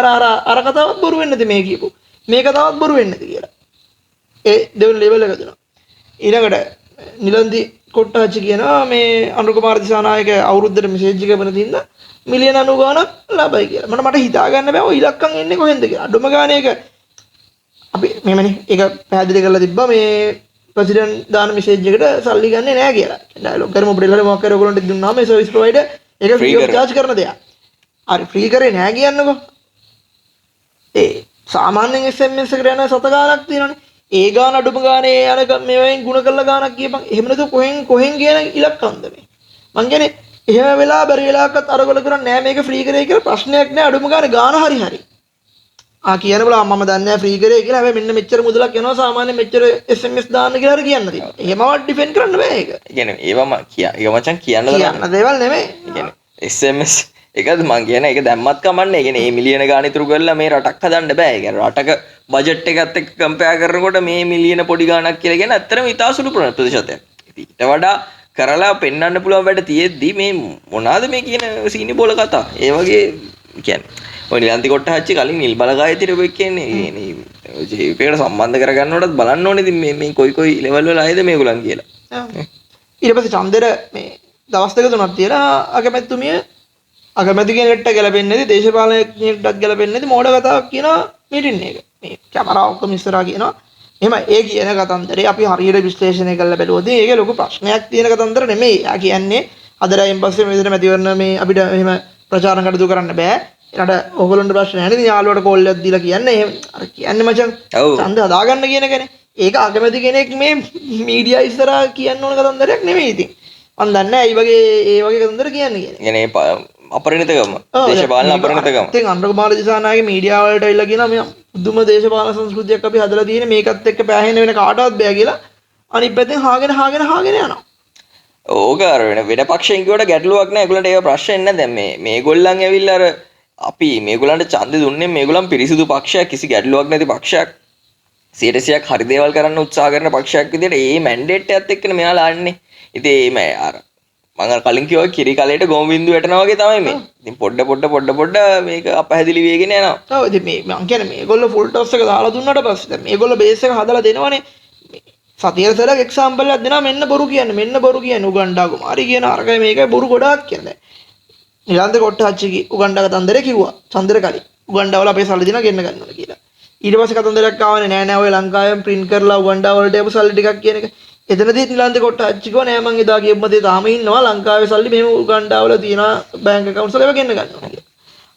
අර කතාවත් බොරු වෙන්නද මේ කියපු. මේ කතාවත් බොරු වෙන්නද කියලා. ඒ දෙවන ලෙවල් එක දෙනවා. ඊළඟට නිලන්දි කොට්ටාච්චි කියනවා මේ අනුර කුමාර දිසානායක අවුරුද්දට මෙසේජ් එක වෙන දින්ද මිලියන 90 ගාණක් ලබයි කියලා. මට හිතා ගන්න බෑ ඔය ඉලක්කම් එන්නේ කොහෙන්ද කියලා. අඩුම ගානේ එක අපි මෙමනේ ඒක පැහැදිලි කරලා තිබ්බා මේ ප්‍රෙසිඩන්ට් දාන මෙසේජ් එකට සල්ලි ගන්නේ නැහැ කියලා. ඩයලොග් කරමු අපිට ඉල්ලලා මොකක් කර ඔයගොල්ලන්ට දුන්නාම මේ සර්විස් ප්‍රොවයිඩර් ඒක ෆ්‍රී ඔෆ් charge කරන දෙයක්. හරි ෆ්‍රී කරේ නැහැ කියන්නකෝ. ඒ සාමාන්‍යයෙන් SMS එකට යන සත ගාණක් තියෙනවනේ. ඒ ගාන අඩුම ගානේ යන මේවෙන් ಗುಣ කරලා ගානක් කියපන්. එහෙම නැතුව කොහෙන් කියන ඉලක්කම්ද මේ? මං කියන්නේ එහෙම වෙලා බැරි වෙලාවකත් අරගොල්ලෝ කරන්නේ නැහැ මේක ෆ්‍රී කරේ කියලා ප්‍රශ්නයක් නැහැ අඩුම ගානේ ගාන හරි. කියන බලා මම දන්නේ නැහැ ෆ්‍රී කරේ කියලා. හැබැයි මෙන්න මෙච්චර මුදලක් යනවා සාමාන්‍යයෙන් මෙච්චර SMS දාන්න කියලා හරි කියන්න තියෙනවා. එහෙමවත් ඩිෆෙන්ඩ් කරන්න බෑ ඒක. ඒ කියන්නේ ඒවම ඒක මචං කියන්න දේවල් නෙමෙයි. ඒ කියන්නේ SMS එකද මං කියන එක දැම්මත් කමන්නේ. ඒ කියන්නේ මේ මිලියන ගාන ඉතුරු කරලා මේ රටක් හදන්න බෑ. ඒ කියන්නේ රටක බජට් එකත් එක්ක කම්පෙයාර් කරනකොට මේ මිලියන පොඩි ගාණක් කියලා කියන ඇත්තටම ඉතාසුළු ප්‍රතිශතයක්. ඉතින් ඊට වඩා කරලා පෙන්වන්න පුළුවන් වැඩ තියෙද්දි මේ මොනවාද මේ කියන සීනි බෝල කතා. ඒ වගේ කියන්නේ ඔය නිලන්ති කොට්ටාච්චි කලින් නිල් බලකායේ තිරෙබෙක් කියන්නේ මේ ජීවිතේට සම්බන්ධ කරගන්නකොටත් බලන්න ඕනේ ඉතින් මේ කොයි ලෙවල් වල ආයේද මේගොල්ලන් කියලා. ඊට පස්සේ චන්දර මේ දවස් දෙක තුනක් තියලා අගමැතිතුමිය අගමැති කෙනෙක්ට ගැලපෙන්නේ නැති දේශපාලනඥයෙක්ටත් ගැලපෙන්නේ නැති මෝඩ කතාවක් කියනවා මීටින් එක. මේ කැමරාව ඔක්කොම ඉස්සරහා කියනවා. එහෙම ඒ කියන කතන්දරේ අපි හරියට විශ්ලේෂණය කරලා බැලුවොත් ඒකේ ලොකු ප්‍රශ්නයක් තියෙන කතන්දර නෙමෙයි. යා කියන්නේ අදරයින් පස්සේ මෙතන මැතිවරණ මේ අපිට එහෙම ප්‍රචාරණ කටයුතු කරන්න බෑ. ඊට ඕගොල්ලන්ට ප්‍රශ්න නැහැ නේද? යාළුවට කෝල් එකක් දීලා කියන්නේ එහෙම අර කියන්නේ මචං ඡන්ද හදාගන්න කියන එකනේ. ඒක අගමැති කෙනෙක් මේ මීඩියා ඉස්සරහා කියන්න ඕන කතන්දරයක් නෙමෙයි ඉතින්. මම දන්නේ නැහැ ඒ වගේ කතන්දර කියන්නේ කියන්නේ. අපරිණතකම දේශපාලන අපරිණතකම. ඉතින් අනුර කුමාර දිසානායකගේ මීඩියා වලට ඇවිල්ලා කියනවා මේ බුදුම දේශපාලන සංස්කෘතියක් අපි හදලා තියෙන මේකත් එක්ක පෑහෙන වෙන කාටවත් බෑ කියලා. අනිත් පැත්තෙන් හාගෙන යනවා. ඕක අර වෙන පක්ෂයෙන් කියවට ගැටලුවක් නැහැ. ඒගොල්ලන්ට ඒක ප්‍රශ්න නැහැ. දැන් මේගොල්ලන් ඇවිල්ලා අර අපි මේගොල්ලන්ට ඡන්දෙ දුන්නේ මේගොල්ලන් පිරිසිදු පක්ෂයක් කිසි ගැටලුවක් නැති පක්ෂයක් 100%ක් හරි දේවල් කරන්න උත්සාහ කරන පක්ෂයක් විදිහට ඒ මැන්ඩේට් එකත් එක්කනේ මෙයාලා ආන්නේ. ඉතින් මේ අර මම කලින් කිව්වා කිරි කලයට ගොම් බින්දු වැටෙනවා වගේ තමයි මේ. ඉතින් පොඩ මේක අපහැදිලි වෙගෙන යනවා. ඔව් ඉතින් මේ මං කියන්නේ මේගොල්ලෝ ෆුල් ටොස් එක දාලා දුන්නාට පස්සේ දැන් මේගොල්ලෝ බේස් එක හදලා දෙනවනේ. සතියසලක් එක්සැම්පල් එකක් දෙනවා මෙන්න බොරු කියන්නේ උගණ්ඩා කුමාරි කියන අරකයි මේකයි බොරු ගොඩාක් කියන්නේ. නිලන්ද කොට්ටාච්චි උගණ්ඩා කතන්දරේ කිව්වා. චන්දර කලින් උගණ්ඩා වල අපේ සල්ලි දිනා ගෙන්න ගන්න ඕනේ කියලා. ඊට පස්සේ කතන්දරයක් ආවනේ නෑ ඔය ලංකාවෙන් ප්‍රින්ට් කරලා උගණ්ඩා වලට යපු සල්ලි ටිකක් කියන එක. එතනදී නිලන්ද කොට්ටාච්චි කිව්වා නෑ මං එදා කියපු මතේ තාම ඉන්නවා ලංකාවේ සල්ලි මෙහෙම උගණ්ඩා වල තියෙන බැංක් account වල ඒවා ගෙන්න ගන්න ඕනේ කියලා.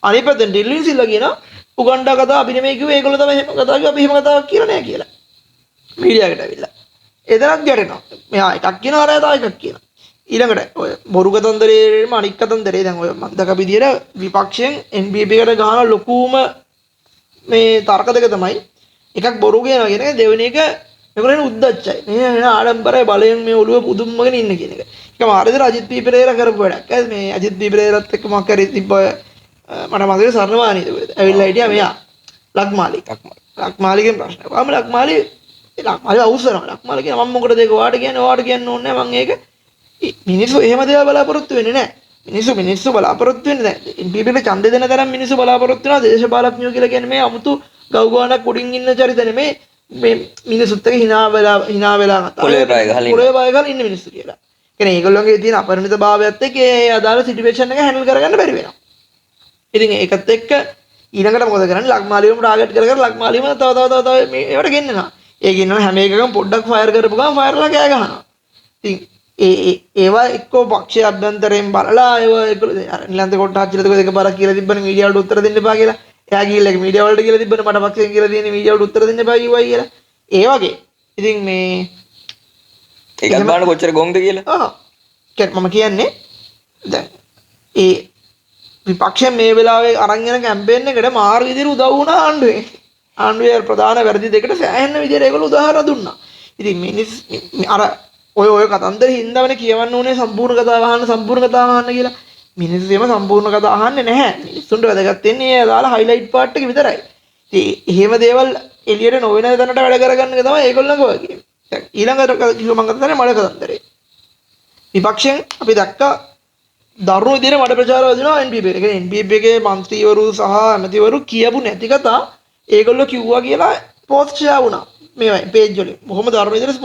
අනිත් පැත්තෙන් ඩිල්ලින් සිල්ලා කියනවා උගණ්ඩා කතාව අපි නෙමෙයි කිව්වේ ඒගොල්ලෝ තමයි එහෙම කතාව කිව්වා අපි එහෙම කතාවක් කියලා නෑ කියලා. මීඩියාකට ඇවිල්ලා. එදනක් ගැටෙනවා. මෙහා එකක් කියනවා අර තව එකක් කියනවා. ඊළඟට ඔය බොරු කතන්දරේම අනික් කතන්දරේ දැන් ඔය මන්දක විදියට විපක්ෂයෙන් NPP එකට ගහන ලොකුම මේ තර්ක දෙක තමයි එකක් බොරු කියනවා කියන එක දෙවෙනි එක මේගොල්ලෝ උද්දච්චයි. මේ වෙන ආඩම්බරයි බලයෙන් මේ ඔළුව පුදුම්මගෙන ඉන්න කියන එක. ඒක මාරේද අජිත් පී පෙරේරා කරපු වැඩක්. මේ අජිත් පී පෙරේරාත් එක්ක මොකක් හරි තිබ්බ මට මතකයි සර්ණවානීද ඇවිල්ලා හිටියා මෙයා ලක්මාලිගෙන් ප්‍රශ්නයක්. ආම ලක්මාලි අවසරම ලක්මාලි කියන මම මොකටද ඒක ඔයාට කියන්න ඕනේ නැහැ මම ඒක මිනිස්සු එහෙම දේවල් බලාපොරොත්තු වෙන්නේ නැහැ. මිනිස්සු බලාපොරොත්තු වෙන්නේ නැහැ. NPP ට ඡන්දෙ දෙන තරම් මිනිස්සු බලාපොරොත්තු වෙනවා දේශපාලඥයෝ කියලා කියන්නේ මේ 아무තු ගව්ගානක් උඩින් ඉන්න චරිත නෙමේ මේ මිනිස්සුත් එක්ක hina වෙලා පොළේ බය ගහලා ඉන්න මිනිස්සු කියලා. කියන්නේ ඒගොල්ලෝගේ තියෙන අපරිණිතභාවයත් එක්ක ඒ අදාළ සිටුේෂන් එක හැන්ඩල් කරගන්න බැරි වෙනවා. ඉතින් ඒකත් එක්ක ඊළඟට මොකද කරන්නේ ලක්මාලියම ටාගට් කර ලක්මාලියම තව මේවට ගෙන්නනවා. ඒ ගෙන්නන හැම එකකම පොඩ්ඩක් ෆයර් කරපු ගමන් ෆයර්ලා කෑ ගහනවා. ඉතින් ඒවා එක්කෝ පක්ෂය අභ්‍යන්තරයෙන් බලලා ඒවා නිලන්ත කොට්ටාච්චිලක දෙක පාරක් කියලා තිබ්බනේ මීඩියාවට උත්තර දෙන්න එපා කියලා. එයා ගිහිල්ලා ඒක මීඩියා වලට කියලා තිබ්බනේ මට පක්ෂයෙන් කියලා තියෙන්නේ මීඩියාවට උත්තර දෙන්න එපා කිව්වයි කියලා. ඒ වගේ. ඉතින් මේ ඒකත් බලන්න කොච්චර ගොංද කියලා. මම කියන්නේ දැන් ඒ විපක්ෂයෙන් මේ වෙලාවේ අරන් යන කැම්පේන් එකට මාර විදිහට උදව් වුණා ආණ්ඩුවේ. ආණ්ඩුවේ ප්‍රධාන වැරදි දෙකට සෑහෙන විදිහට ඒගොල්ලෝ උදාහරණ දුන්නා. ඉතින් මිනිස් අර ඔය කතන්දර හින්දාවනේ කියවන්න ඕනේ සම්පූර්ණ කතාව අහන්න කියලා. මිනිස්සු එහෙම සම්පූර්ණ කතාව අහන්නේ නැහැ. මිනිස්සුන්ට වැදගත් වෙන්නේ ඒ දාලා හයිලයිට් පාර්ට් එක විතරයි. ඉතින් එහෙම දේවල් එළියට නොවන තැනට වැඩ කරගන්න එක තමයි ඒගොල්ලන්ගේ වගේ. දැන් ඊළඟට කිව්ව මම කතා කරන්නේ මඩ කතන්දරේ. විපක්ෂයෙන් අපි දැක්කා දරුණු විදිහට මඩ ප්‍රචාර වදිනවා NPP එක. ඒ NPP එකේ മന്ത്രിවරු සහ ඇමතිවරු කියපු නැති කතා ඒගොල්ලෝ කිව්වා කියලා පෝස්ට් ෂෙයා වුණා. මේ පේජ් වලින්. බොහොම දරුණු විදිහට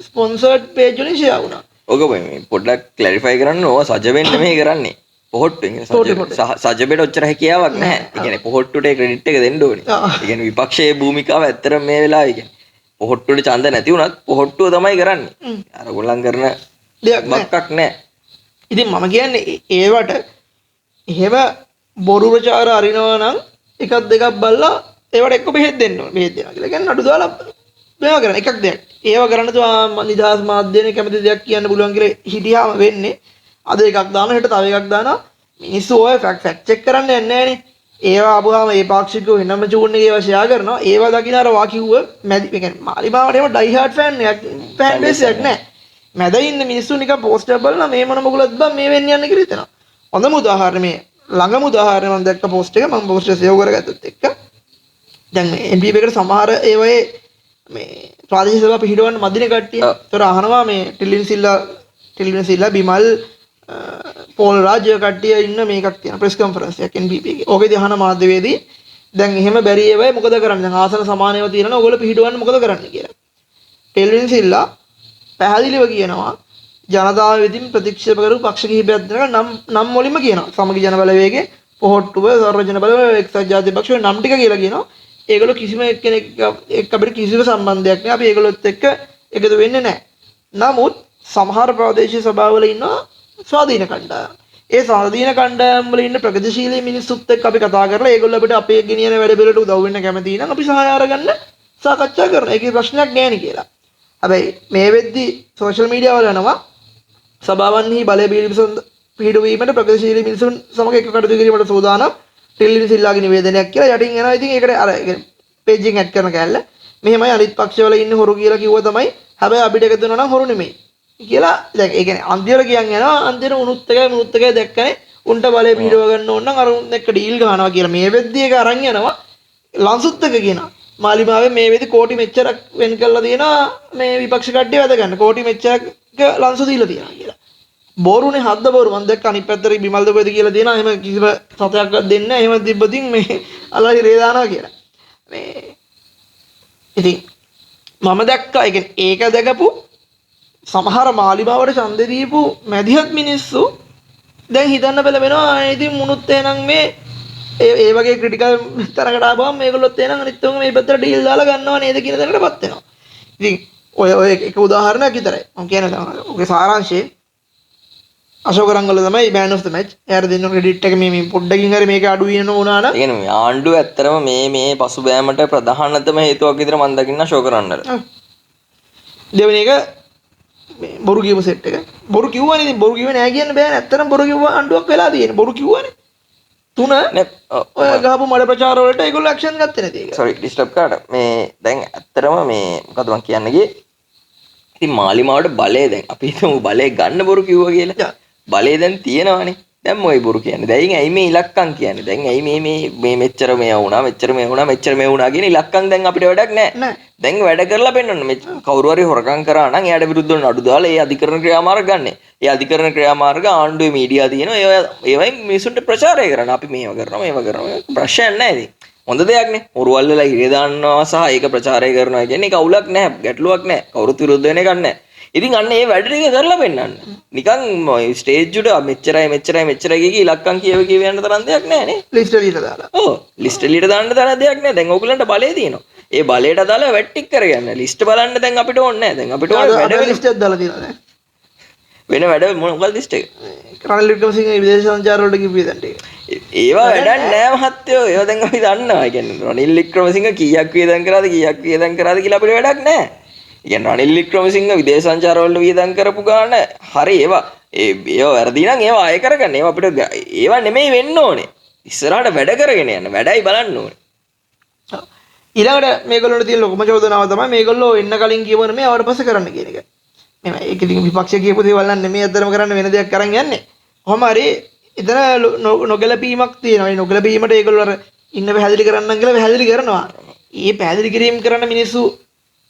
ස්පොන්සර්ඩ් පේජ් වලින් ෂෙයා වුණා. ඔක මේ පොඩ්ඩක් ක්ලැරිෆයි කරන්න ඕවා සජවෙන්න නෙමෙයි කරන්නේ. පොහොට්ටුවෙන් සජබෙට ඔච්චර හැකියාවක් නැහැ. ඒ කියන්නේ පොහොට්ටුට ක්‍රෙඩිට් එක දෙන්න ඕනේ. ඒ කියන්නේ විපක්ෂයේ භූමිකාව ඇත්තටම මේ වෙලාවේ කියන්නේ පොහොට්ටුට ඡන්ද නැති වුණත් පොහොට්ටුව තමයි කරන්නේ. අර ගොල්ලන් කරන දෙයක් නැහැ. ඉතින් මම කියන්නේ ඒවට එහෙම බොරු ප්‍රචාර අරිනවා නම් එකක් දෙකක් බලලා ඒවට එක්ක බෙහෙත් දෙන්න ඕනේ. බෙහෙත් දෙනවා කියලා කියන්නේ නඩු දාලා මේවා කරන එකක් දෙයක්. ඒව කරන්න තු නිදහස් මාධ්‍යනේ කැමති දෙයක් කියන්න පුළුවන් කියලා හිටියාම වෙන්නේ අද එකක් දාන හෙට තව එකක් දානවා. මිනිස්සු ඔය ෆැක්ට් චෙක් කරන්න යන්නේ නැහනේ. ඒවා ආපුවාම ඒ පාක්ෂිකව වෙනම චූන් එකේ ඒවා ෂෙයා කරනවා. ඒවා දකින්න අර වා කිව්ව මැදි ඒ කියන්නේ මාලිමාවට එහෙම ඩයි හાર્ඩ් ෆෑන් බේස් එකක් නැහැ. මැද ඉන්න මිනිස්සු නිකන් පෝස්ට් එකක් බලලා මේ මොන මොකලද බං මේ වෙන්නේ යන්නේ කියලා හිතනවා. හොඳම උදාහරණ මේ ළඟම උදාහරණ මම දැක්ක පෝස්ට් එක මම පෝස්ට් එක සේව් කරගත්තත් එක්ක දැන් මේ MPP එකට සමහර ඒවායේ මේ ප්‍රාදේශීය සභාව පිහිටවන්න මදින කට්ටිය. ඒතර අහනවා මේ ටිලින් සිල්ලා බිමල් පෝල් රාජ්‍ය කට්ටිය ඉන්න මේකක් තියෙන ප්‍රෙස් කොන්ෆරන්ස් එකක් NPP එකේ. ඕකේදී අහන මාධ්‍යවේදී දැන් එහෙම බැරි ඒවායේ මොකද කරන්නේ? දැන් ආසන සමානයව තියෙනවා ඕගොල්ලෝ පිහිටවන්න මොකද කරන්නේ කියලා. ටිලින් සිල්ලා පැහැදිලිව කියනවා ජනතාව විසින් ප්‍රතික්ෂේප කරපු පක්ෂ කිහිපයක් දෙනවා නම් වලින්ම කියනවා. සමගි ජන බලවේගයේ පොහොට්ටුව සර්වජන බලවේගය එක්සත් ජාතික පක්ෂයේ නම් ටික කියලා කියනවා. ඒගොල්ලෝ කිසිම කෙනෙක් එක්ක අපිට කිසිම සම්බන්ධයක් නැහැ. අපි ඒගොල්ලොත් එක්ක එකතු වෙන්නේ නැහැ. නමුත් සමහර ප්‍රාදේශීය සභාවල ඉන්න ස්වාධීන කණ්ඩායම්. ඒ ස්වාධීන කණ්ඩායම් වල ඉන්න ප්‍රගතිශීලී මිනිස්සුත් එක්ක අපි කතා කරලා ඒගොල්ලෝ අපිට අපේ ගෙනියන වැඩ පිළිවෙලට උදව් වෙන්න කැමති නම් අපි සහාය අරගන්න සාකච්ඡා කරනවා. ඒකේ ප්‍රශ්නයක් නැහැ නේ කියලා. හැබැයි මේ වෙද්දී සෝෂල් මීඩියා වල යනවා සභාවන්හි බලය පිළිපීමට ප්‍රගතිශීලී මිනිසුන් සමග එක කටයුතු කිරීමට සූදානම් ටිලින් සිල්ලාගේ නිවේදනයක් කියලා යටින් එනවා. ඉතින් ඒකට අර පේජ් එකෙන් ඇඩ් කරන කැල්ල මෙහෙමයි අනිත් පක්ෂවල ඉන්න හොරු කියලා කිව්ව තමයි. හැබැයි අපිට එකතු වෙනවා නම් හොරු නෙමෙයි කියලා. දැන් ඒ කියන්නේ අන්තිමට කියන් යනවා අන්තිමට උනුත් එකයි දැක්කනේ උන්ට බලය පිළිව ගන්න ඕන නම් අර උන් එක්ක ඩීල් ගන්නවා කියලා. මේ වෙද්දී ඒක අරන් යනවා ලන්සුත් එක කියනවා. මාලිමාවේ මේ වෙද්දී කෝටි මෙච්චරක් වෙන් කරලා තියෙනවා මේ විපක්ෂ කට්ටිය වැද ගන්න. කෝටි මෙච්චරක් ලන්සු දීලා තියෙනවා කියලා. බොරුනේ හද්ද බොරු. මම දැක්ක අනිත් පැත්තට බිමල්ද කොයිද කියලා දෙනවා. එහෙම කිසිම සතයක්වත් දෙන්නේ නැහැ. එහෙම තිබ්බතින් මේ අල්ලයි රේ දානවා කියලා. මේ ඉතින් මම දැක්කා ඒක දැකපු සමහර මාලිමාවට ඡන්දෙ දීපු මැදිහත් මිනිස්සු දැන් හිතන්න බැලවෙනවා. ඉතින් මුනුත් එහෙනම් මේ ඒ වගේ ක්‍රිටිකල් තරකට ආවම මේගොල්ලොත් එහෙනම් අනිත් උන් මේ පැත්තට ඩීල් දාලා ගන්නවා නේද කියන දණකටපත් වෙනවා. ඉතින් ඔය එක උදාහරණයක් විතරයි. මම කියන්නේ ඔගේ සාරාංශය අශෝක රංගල තමයි මෑන් ඔෆ් ද මැච්. එයාට දෙන්න ක්‍රෙඩිට් එක මේ පොඩ්ඩකින් හරි මේක අඩු වෙන ඕනා නම්. ඒ කියන්නේ ආණ්ඩුව ඇත්තරම මේ පසුබෑමට ප්‍රධානතම හේතුවක් විතර මම දකින්න අශෝක රංගල. දෙවෙනි එක මේ බොරු කියපු සෙට් එක. බොරු කිව්වනේ. ඉතින් බොරු කිව්වේ නෑ කියන්න බෑනේ. ඇත්තටම බොරු කිව්ව ආණ්ඩුවක් වෙලා තියෙන්නේ. බොරු කිව්වනේ. තුන ඔය ගහපු මඩ ප්‍රචාර වලට ඒගොල්ලෝ ඇක්ෂන් ගත්තේ නැති එක. සෝරි ඩිස්ටර්බ් කරාට. මේ දැන් ඇත්තරම මේ මොකද මම කියන්න ගියේ. ඉතින් මාලිමාවට බලය දැන් අපි හිතමු බලය ගන්න බොරු කිව්වා කියලා. බලය දැන් තියෙනවානේ. දැන් මොයි බොරු කියන්නේ. දැන් ඇයි මේ ඉලක්කම් කියන්නේ? දැන් ඇයි මේ මෙච්චර මේ වුණා මෙච්චර මේ වුණා කියන ඉලක්කම් දැන් අපිට වැඩක් නැහැ. දැන් වැඩ කරලා පෙන්නන්න. මේ කවුරු හරි හොරකම් කරා නම් එයාට විරුද්ධව නඩු දාලා ඒ අධිකරණ ක්‍රියාමාර්ග ගන්න. ඒ අධිකරණ ක්‍රියාමාර්ග ආණ්ඩුවේ මීඩියා තියෙනවා. ඒවයින් මිනිසුන්ට ප්‍රචාරය කරන්න. අපි මේව කරනවා ප්‍රශ්නයක් නැහැ ඉතින්. හොඳ දෙයක් නේ. හොරුවල් වෙලා ඉරේ දාන්නවා සහ ඒක ප්‍රචාරය කරනවා කියන්නේ කවුලක් නැහැ. ගැටලුවක් නැහැ. කවුරුත් විරුද්ධ වෙන එකක් නැහැ. ඉතින් අන්න ඒ වැඩ ටික කරලා පෙන්නන්න. නිකන් ස්ටේජ් උඩ මෙච්චරයි කිය ඉලක්කම් කියව යන තරම් දෙයක් නැහැ නේ. ලිස්ට් එළියට දාලා. ඔව් ලිස්ට් එළියට දාන්න තරම් දෙයක් නැහැ. දැන් ඕගලන්ට බලය තියෙනවා. ඒ බලයට දාලා වැට්ටික් කරගන්න. ලිස්ට් බලන්න දැන් අපිට ඕනේ නැහැ. දැන් අපිට ඕනේ වැඩ ලිස්ට් එකක් දාලා තියෙනවා දැන්. වෙන වැඩ මොකක්ද ඉෂ්ට එක? රනිල් වික්‍රමසිංහ විදේශ සංචාර වලට කිව්වේ දැන් ටික. ඒවා වැඩක් නෑ මහත්තයෝ. ඒවා දැන් අපි දන්නවා. ඒ කියන්නේ රනිල් වික්‍රමසිංහ කීයක් වියදම් කරාද කියලා අපිට වැඩක් නෑ. ඒ කියන්නේ රනිල් වික්‍රමසිංහ විදේශ සංචාර වලට වියදම් කරපු ගාන හරි ඒවා ඒවා වැරදි නම් ඒවා ආයෙ කරගන්න. ඒවා අපිට ඒවා නෙමෙයි වෙන්න ඕනේ. ඉස්සරහට වැඩ කරගෙන යන්න. වැඩයි බලන්න ඕනේ. ඊළඟට මේගොල්ලන්ට තියෙන ලොකුම චෝදනාව තමයි මේගොල්ලෝ එන්න කලින් කියවන මේ ආවට පස්සේ කරන්න කියන එක. මෙහෙම ඒක ඉතින් විපක්ෂ කියපු දේවල් නම් නෙමෙයි අදතරම කරන්න වෙන දෙයක් කරන් යන්නේ. කොහොම හරි එතන නොගැලපීමක් තියෙනවා. ඒ නොගැලපීමට ඒගොල්ලෝ අර ඉන්න පැහැදිලි කරන්නම් කියලා පැහැදිලි කරනවා. ඒ පැහැදිලි කිරීම කරන්න මිනිස්සු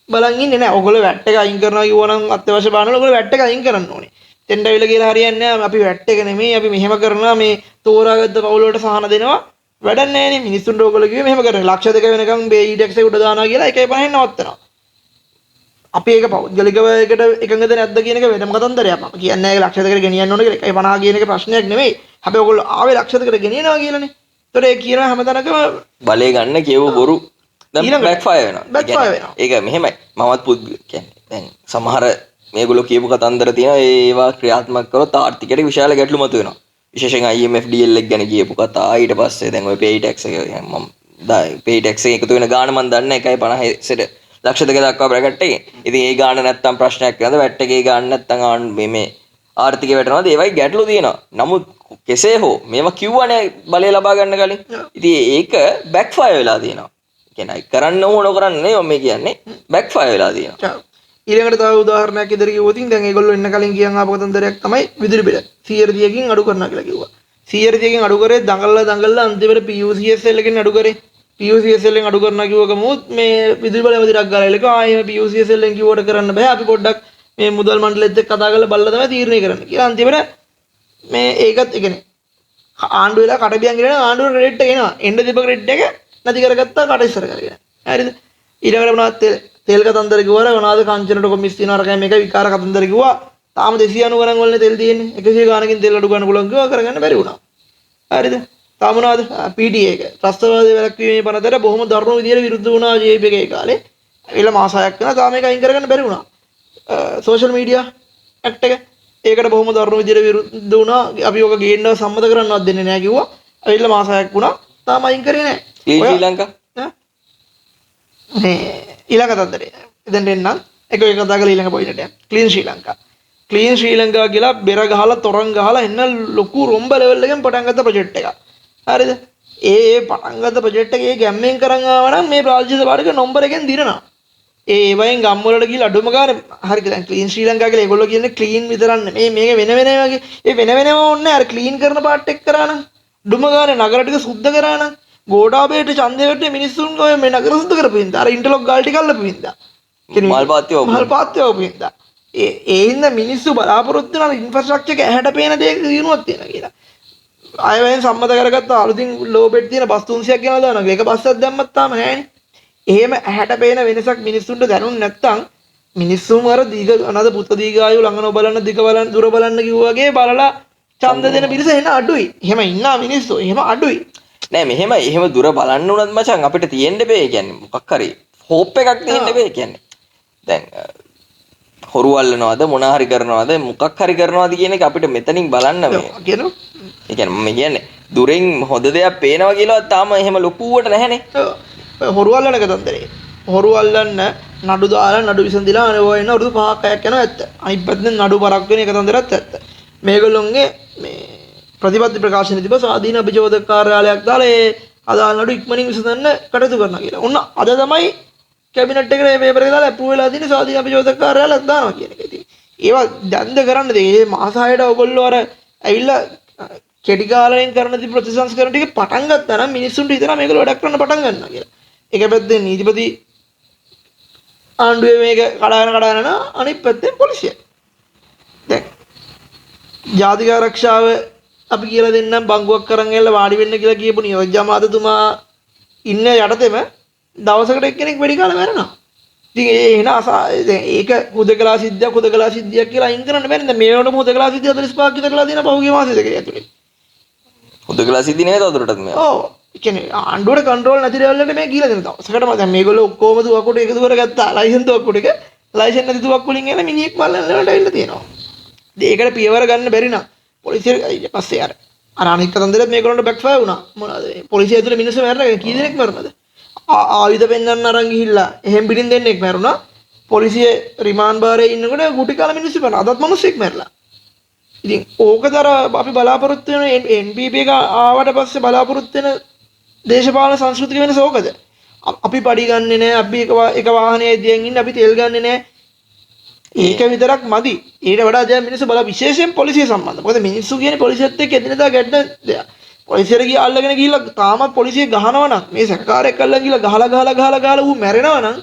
බලන් ඉන්නේ නැහැ. ඔයගොල්ලෝ වැට් එක අයින් කරනවා කිව්වනම් අත්‍යවශ්‍ය බානවල ඔයගොල්ලෝ වැට් එක අයින් කරන්න ඕනේ. දෙන්න ඇවිල්ලා කියලා හරියන්නේ නැහැ. අපි වැට් එක නෙමෙයි අපි මෙහෙම කරනවා මේ තෝරාගත්ත පවුල වලට සහන දෙනවා. වැඩක් නැහැ නේ මිනිස්සුන්ට ඕගොල්ලෝ කිව්වේ මෙහෙම කරන්න. ලක්ෂ 2 වෙනකම් බේයි ටැක්ස් එක උඩ දානවා කියලා 1.5 නවත්තනවා. අපි ඒක පෞද්ගලිකව එකට එකඟද නැද්ද කියන එක වෙනම කතන්දරයක්. මම කියන්නේ නැහැ ලක්ෂ 2කට ගෙනියන්න ඕන කියලා 1.50 කියන එක ප්‍රශ්නයක් නෙමෙයි. හැබැයි ඔයගොල්ලෝ ආවේ ලක්ෂ 2කට ගෙනියනවා කියලානේ. ඒතකොට ඒ කියනවා හැමතැනකම බලේ ගන්න කියව බොරු දැන් බෑක්ෆයර් වෙනවා. backfire වෙනවා. ඒක මෙහෙමයි. මමත් කියන්නේ දැන් සමහර මේගොල්ලෝ කියපු කතන්දර තියෙනවා ඒවා ක්‍රියාත්මක කරොත් ආර්ථිකයට විශාල ගැටලු මතුවෙනවා. විශේෂයෙන් IMF DL එක ගැන කියපු කතා ඊට පස්සේ දැන් ඔය pay tax එක මම pay tax එක එකතු වෙන ගාණ මම දන්නේ 1.50 ලක්ෂ 2 දක්වා බ්‍රැකට් එකේ. ඉතින් ඒ ගාණ නැත්තම් ප්‍රශ්නයක් නේද? වැට් එකේ ගාණ නැත්තම් මේ ආර්ථිකය වැටෙනවාද? ඒවයි ගැටලු තියෙනවා. නමුත් කෙසේ හෝ මේවා කිව්වනේ බලය ලබා ගන්න කලින්. ඉතින් ඒක බෑක්ෆයර් වෙලා තියෙනවා. කියන්නේ කරන්න ඕන කරන්නේ නෙවෙයි මම කියන්නේ බෑක්ෆයර් වෙලා තියෙනවා. ඊළඟට තව උදාහරණයක් ඉදිරි කිව්වොත් දැන් ඒගොල්ලෝ එන්න කලින් කියන් ආපු කතන්දරයක් තමයි විදුලි බිල 100%කින් අඩු කරනවා කියලා කිව්වා. 100%කින් අඩු කරේ දඟලලා අන්තිමට PUCSL එකෙන් අඩු කරේ. PUCSL එකෙන් අඩු කරනවා කිව්ව ගමොත් මේ විදුලි බල ඇමතිරක් ගාලා එලක ආයෙම PUCSL එකෙන් කිව්වට කරන්න බෑ. අපි පොඩ්ඩක් මේ මුදල් මණ්ඩලෙත් එක්ක කතා කරලා බලලා තමයි තීරණය කරන්න කියලා. අන්තිමට මේ ඒකත් ඒ කියන්නේ ආණ්ඩුව වෙලා කටබියන් ගිරන ආණ්ඩුවේ ක්‍රෙඩිට් එක එනවා. එන්න තිබ්බ ක්‍රෙඩිට් එක නැති කරගත්තා කට ඉස්සර කරගෙන. හරිද? ඊළඟට මොනවද තෙල් කතන්දර කිව්වර මොනවද කංචනට කොමිස් තියනවා අරගෙන මේක විකාර කතන්දර කිව්වා. තාම 290 ගණන් වලනේ තෙල් තියෙන්නේ. 100 ගණනකින් තෙල් අඩු ගන්න පුළුවන් කිව්වා කරගන්න බැරි වුණා. හරිද? තාම මොනවද PTA එක ත්‍රස්තවාදී වැළැක්වීමේ පනතට බොහොම දරුණු විදියට විරුද්ධ වුණා JP එකේ කාලේ. ඒල මාස 6ක් වෙනවා තාම මේක අයින් කරගන්න බැරි වුණා. සෝෂල් මීඩියා ඇක්ට් එක ඒකට බොහොම දරුණු විදියට විරුද්ධ වුණා. අපි ඔක ගේන්න සම්මත කරන්නවත් දෙන්නේ නැහැ කිව්වා. ඒල මාස 6ක් වුණා. තාම අයින් කරේ නැහැ. ශ්‍රී ලංකා ඊළඟ කතන්දරේ. දැන් එන්නම් එක කතා කරලා ඊළඟ පොයින්ට් එක. ක්ලීන් ශ්‍රී ලංකා. ක්ලීන් ශ්‍රී ලංකා කියලා බෙර ගහලා තොරන් ගහලා එන්න ලොකු රොම්බ ලෙවල් එකෙන් පටන් ගත්ත ප්‍රොජෙක්ට් එකක්. හරිද? ඒ පටන් ගත්ත ප්‍රොජෙක්ට් එකේ ගැම්මෙන් කරන් ආවා නම් මේ ප්‍රාදේශීය සභාවක නම්බර එකෙන් දිනනවා. ඒ වයින් ගම් වලට ගිහලා අඩුම ගානේ හරිද දැන් ක්ලීන් ශ්‍රී ලංකා කියලා ඒගොල්ලෝ කියන්නේ ක්ලීන් විතරක් නෙමෙයි මේක වෙන වෙන වගේ. ඒ වෙන වෙනම ඕනේ අර ක්ලීන් කරන පාර්ට් එක කරා නම් අඩුම ගානේ නගර ටික සුද්ධ කරා නම් ගෝඩාබේට ඡන්දයට මිනිස්සුන් ඔය මේ නගර සුද්ධ කරපින්ද අර ඉන්ටර්ලොක් ගාල් ටික අල්ලපින්ද මල් පාත්‍ය ඔපින්ද ඒ ඉන්න මිනිස්සු බලාපොරොත්තු වෙන ඉන්ෆ්‍රාස්ට්‍රක්චර් එක ඇහැට පේන දෙයක දිනුවක් තියෙනවා කියලා. ආයෙත් සම්මත කරගත්ත අලුතින් ලෝබෙට් තියෙන බස් 300ක් ගෙනලා දානවා. ඒක බස් එකක් දැම්මත් තාම නැහැනේ. එහෙම ඇහැට පේන වෙනසක් මිනිස්සුන්ට දැනුනේ නැත්තම් මිනිස්සුම අර දීග අනද පුත දීගායු ළඟන බලන්න දිග බලන්න දුර බලන්න කිව්වාගේ බලලා ඡන්ද දෙන පිරිස එන අඩුයි. එහෙම ඉන්නා මිනිස්සු එහෙම අඩුයි. නෑ මෙහෙම එහෙම දුර බලන්න උනත් මචං අපිට තියෙන්න බෑ. කියන්නේ මොකක් හරි හෝප් එකක් තියෙන්න බෑ. කියන්නේ දැන් හොරු අල්ලනවාද මොන හරි කරනවාද මොකක් හරි කරනවාද කියන එක අපිට මෙතනින් බලන්න මේ කියනවා. ඒ කියන්නේ මම කියන්නේ දුරින් හොඳ දෙයක් පේනවා කියලා තාම එහෙම ලොකුවට නැහැනේ. හොරු අල්ලන කතන්දරේ. හොරු අල්ලන්න නඩු දාලා නඩු විසඳිලා ඔය එන අවුරුදු 5ක් 6ක් යනවා ඇත්ත. අනිත් පැත්තෙන් නඩු පරක් වෙන කතන්දරත් ඇත්ත. මේගොල්ලොන්ගේ මේ ප්‍රතිපත්ති ප්‍රකාශන තිබ්බ ස්වාධීන අභිජෝතක කාර්යාලයක් දාලා ඒ අදාළ නඩු ඉක්මනින් විසඳන්න කටයුතු කරනවා කියලා. ඔන්න අද තමයි කැබිනට් එකට මේ පේපර් එක දාලා අප්‍රූව් වෙලා තියෙන ස්වාධීන අභිජෝතක කාර්යාලයක් දානවා කියන එක. ඉතින් ඒවා දැන්ද කරන්න දෙයි. මේ මාස 6ට ඔයගොල්ලෝ අර ඇවිල්ලා කෙටි කාලයෙන් කරන දි ප්‍රතිසංස්කරණ ටික පටන් ගත්තා නම් මිනිස්සුන්ට හිතනවා මේගොල්ලෝ වැඩක් කරන්න පටන් ගන්නවා කියලා. එක පැත්තෙන් නීතිපති ආණ්ඩුවේ මේක කඩාගෙන යන අනිත් පැත්තෙන් පොලිසිය. දැන් ජාතික ආරක්ෂාව අපි කියලා දෙන්නම් බංගුවක් කරන් ඇවිල්ලා වාඩි වෙන්න කියලා කියපු නියෝජ්‍ය අමාත්‍යතුමා ඉන්න යටතේම දවසකට එක්කෙනෙක් වෙඩි කාලා මැරෙනවා. ඉතින් දැන් ඒක හුදකලා සිද්ධියක් කියලා අයින් කරන්න බැරිද? මේ වෙනකොට හුදකලා සිද්ධිය 45ක් විතර කරලා තියෙනවා පහුගිය මාසෙ දෙකේ ඇතුලේ. හුදකලා සිද්ධි නෙවෙයි තවදුරටත් මේ. ඔව්. ඒ කියන්නේ ආණ්ඩුවට කන්ට්‍රෝල් නැති ලෙවල් එකට මේ ගිහලා දෙන දවසකටම දැන් මේගොල්ලෝ ඔක්කොම දුවක්කොට එකතු කරගත්තා ලයිසන් දුවක්කොට එක ලයිසන් නැති දුවක්කොලින් එන මිනිහෙක් බලන්න ලෙවල්ට ඇවිල්ලා තියෙනවා. ඒකට පියවර ගන්න බැරි නම් පොලිසිය ඊට පස්සේ අර අනිත් කතන්දරෙත් මේගොල්ලන්ට බෑක්ෆයර් වුණා. මොනවද පොලිසිය ඇතුලේ මිනිස්සු මැරෙලා කී දෙනෙක් මැරුණාද? ආයුධ පෙන්නන්න අරන් ගිහිල්ලා එහෙම් පිටින් දෙන්නෙක් මැරුණා. පොලිසිය රිමාන්ඩ් බාරේ ඉන්නකොට ගුටි කාලා මිනිස්සු මැරුණා. අදත් මිනිස්සෙක් මැරලා. ඉතින් ඕකතර අපි බලාපොරොත්තු වෙන NPP එක ආවට පස්සේ බලාපොරොත්තු වෙන දේශපාලන සංස්කෘතික වෙනස ඕකද? අපි පඩි ගන්නෙ නෑ, අපි එක වාහනේ දියෙන් ඉන්න, අපි තෙල් ගන්නෙ නෑ. ඒක විතරක් මදි. ඊට වඩා දැන් මිනිස්සු බලා විශේෂයෙන් පොලිසිය සම්බන්ධ. මොකද මිනිස්සු කියන්නේ පොලිසියත් එක්ක එදිනෙදා ගැටෙන දෙයක්. පොලිසියට ගිය අල්ලගෙන ගිහිල්ලා තාමත් පොලිසිය ගහනවා නම් මේ සැකකාරයෙක් අල්ලගෙන ගිහිල්ලා ගහලා ඌ මැරෙනවා නම්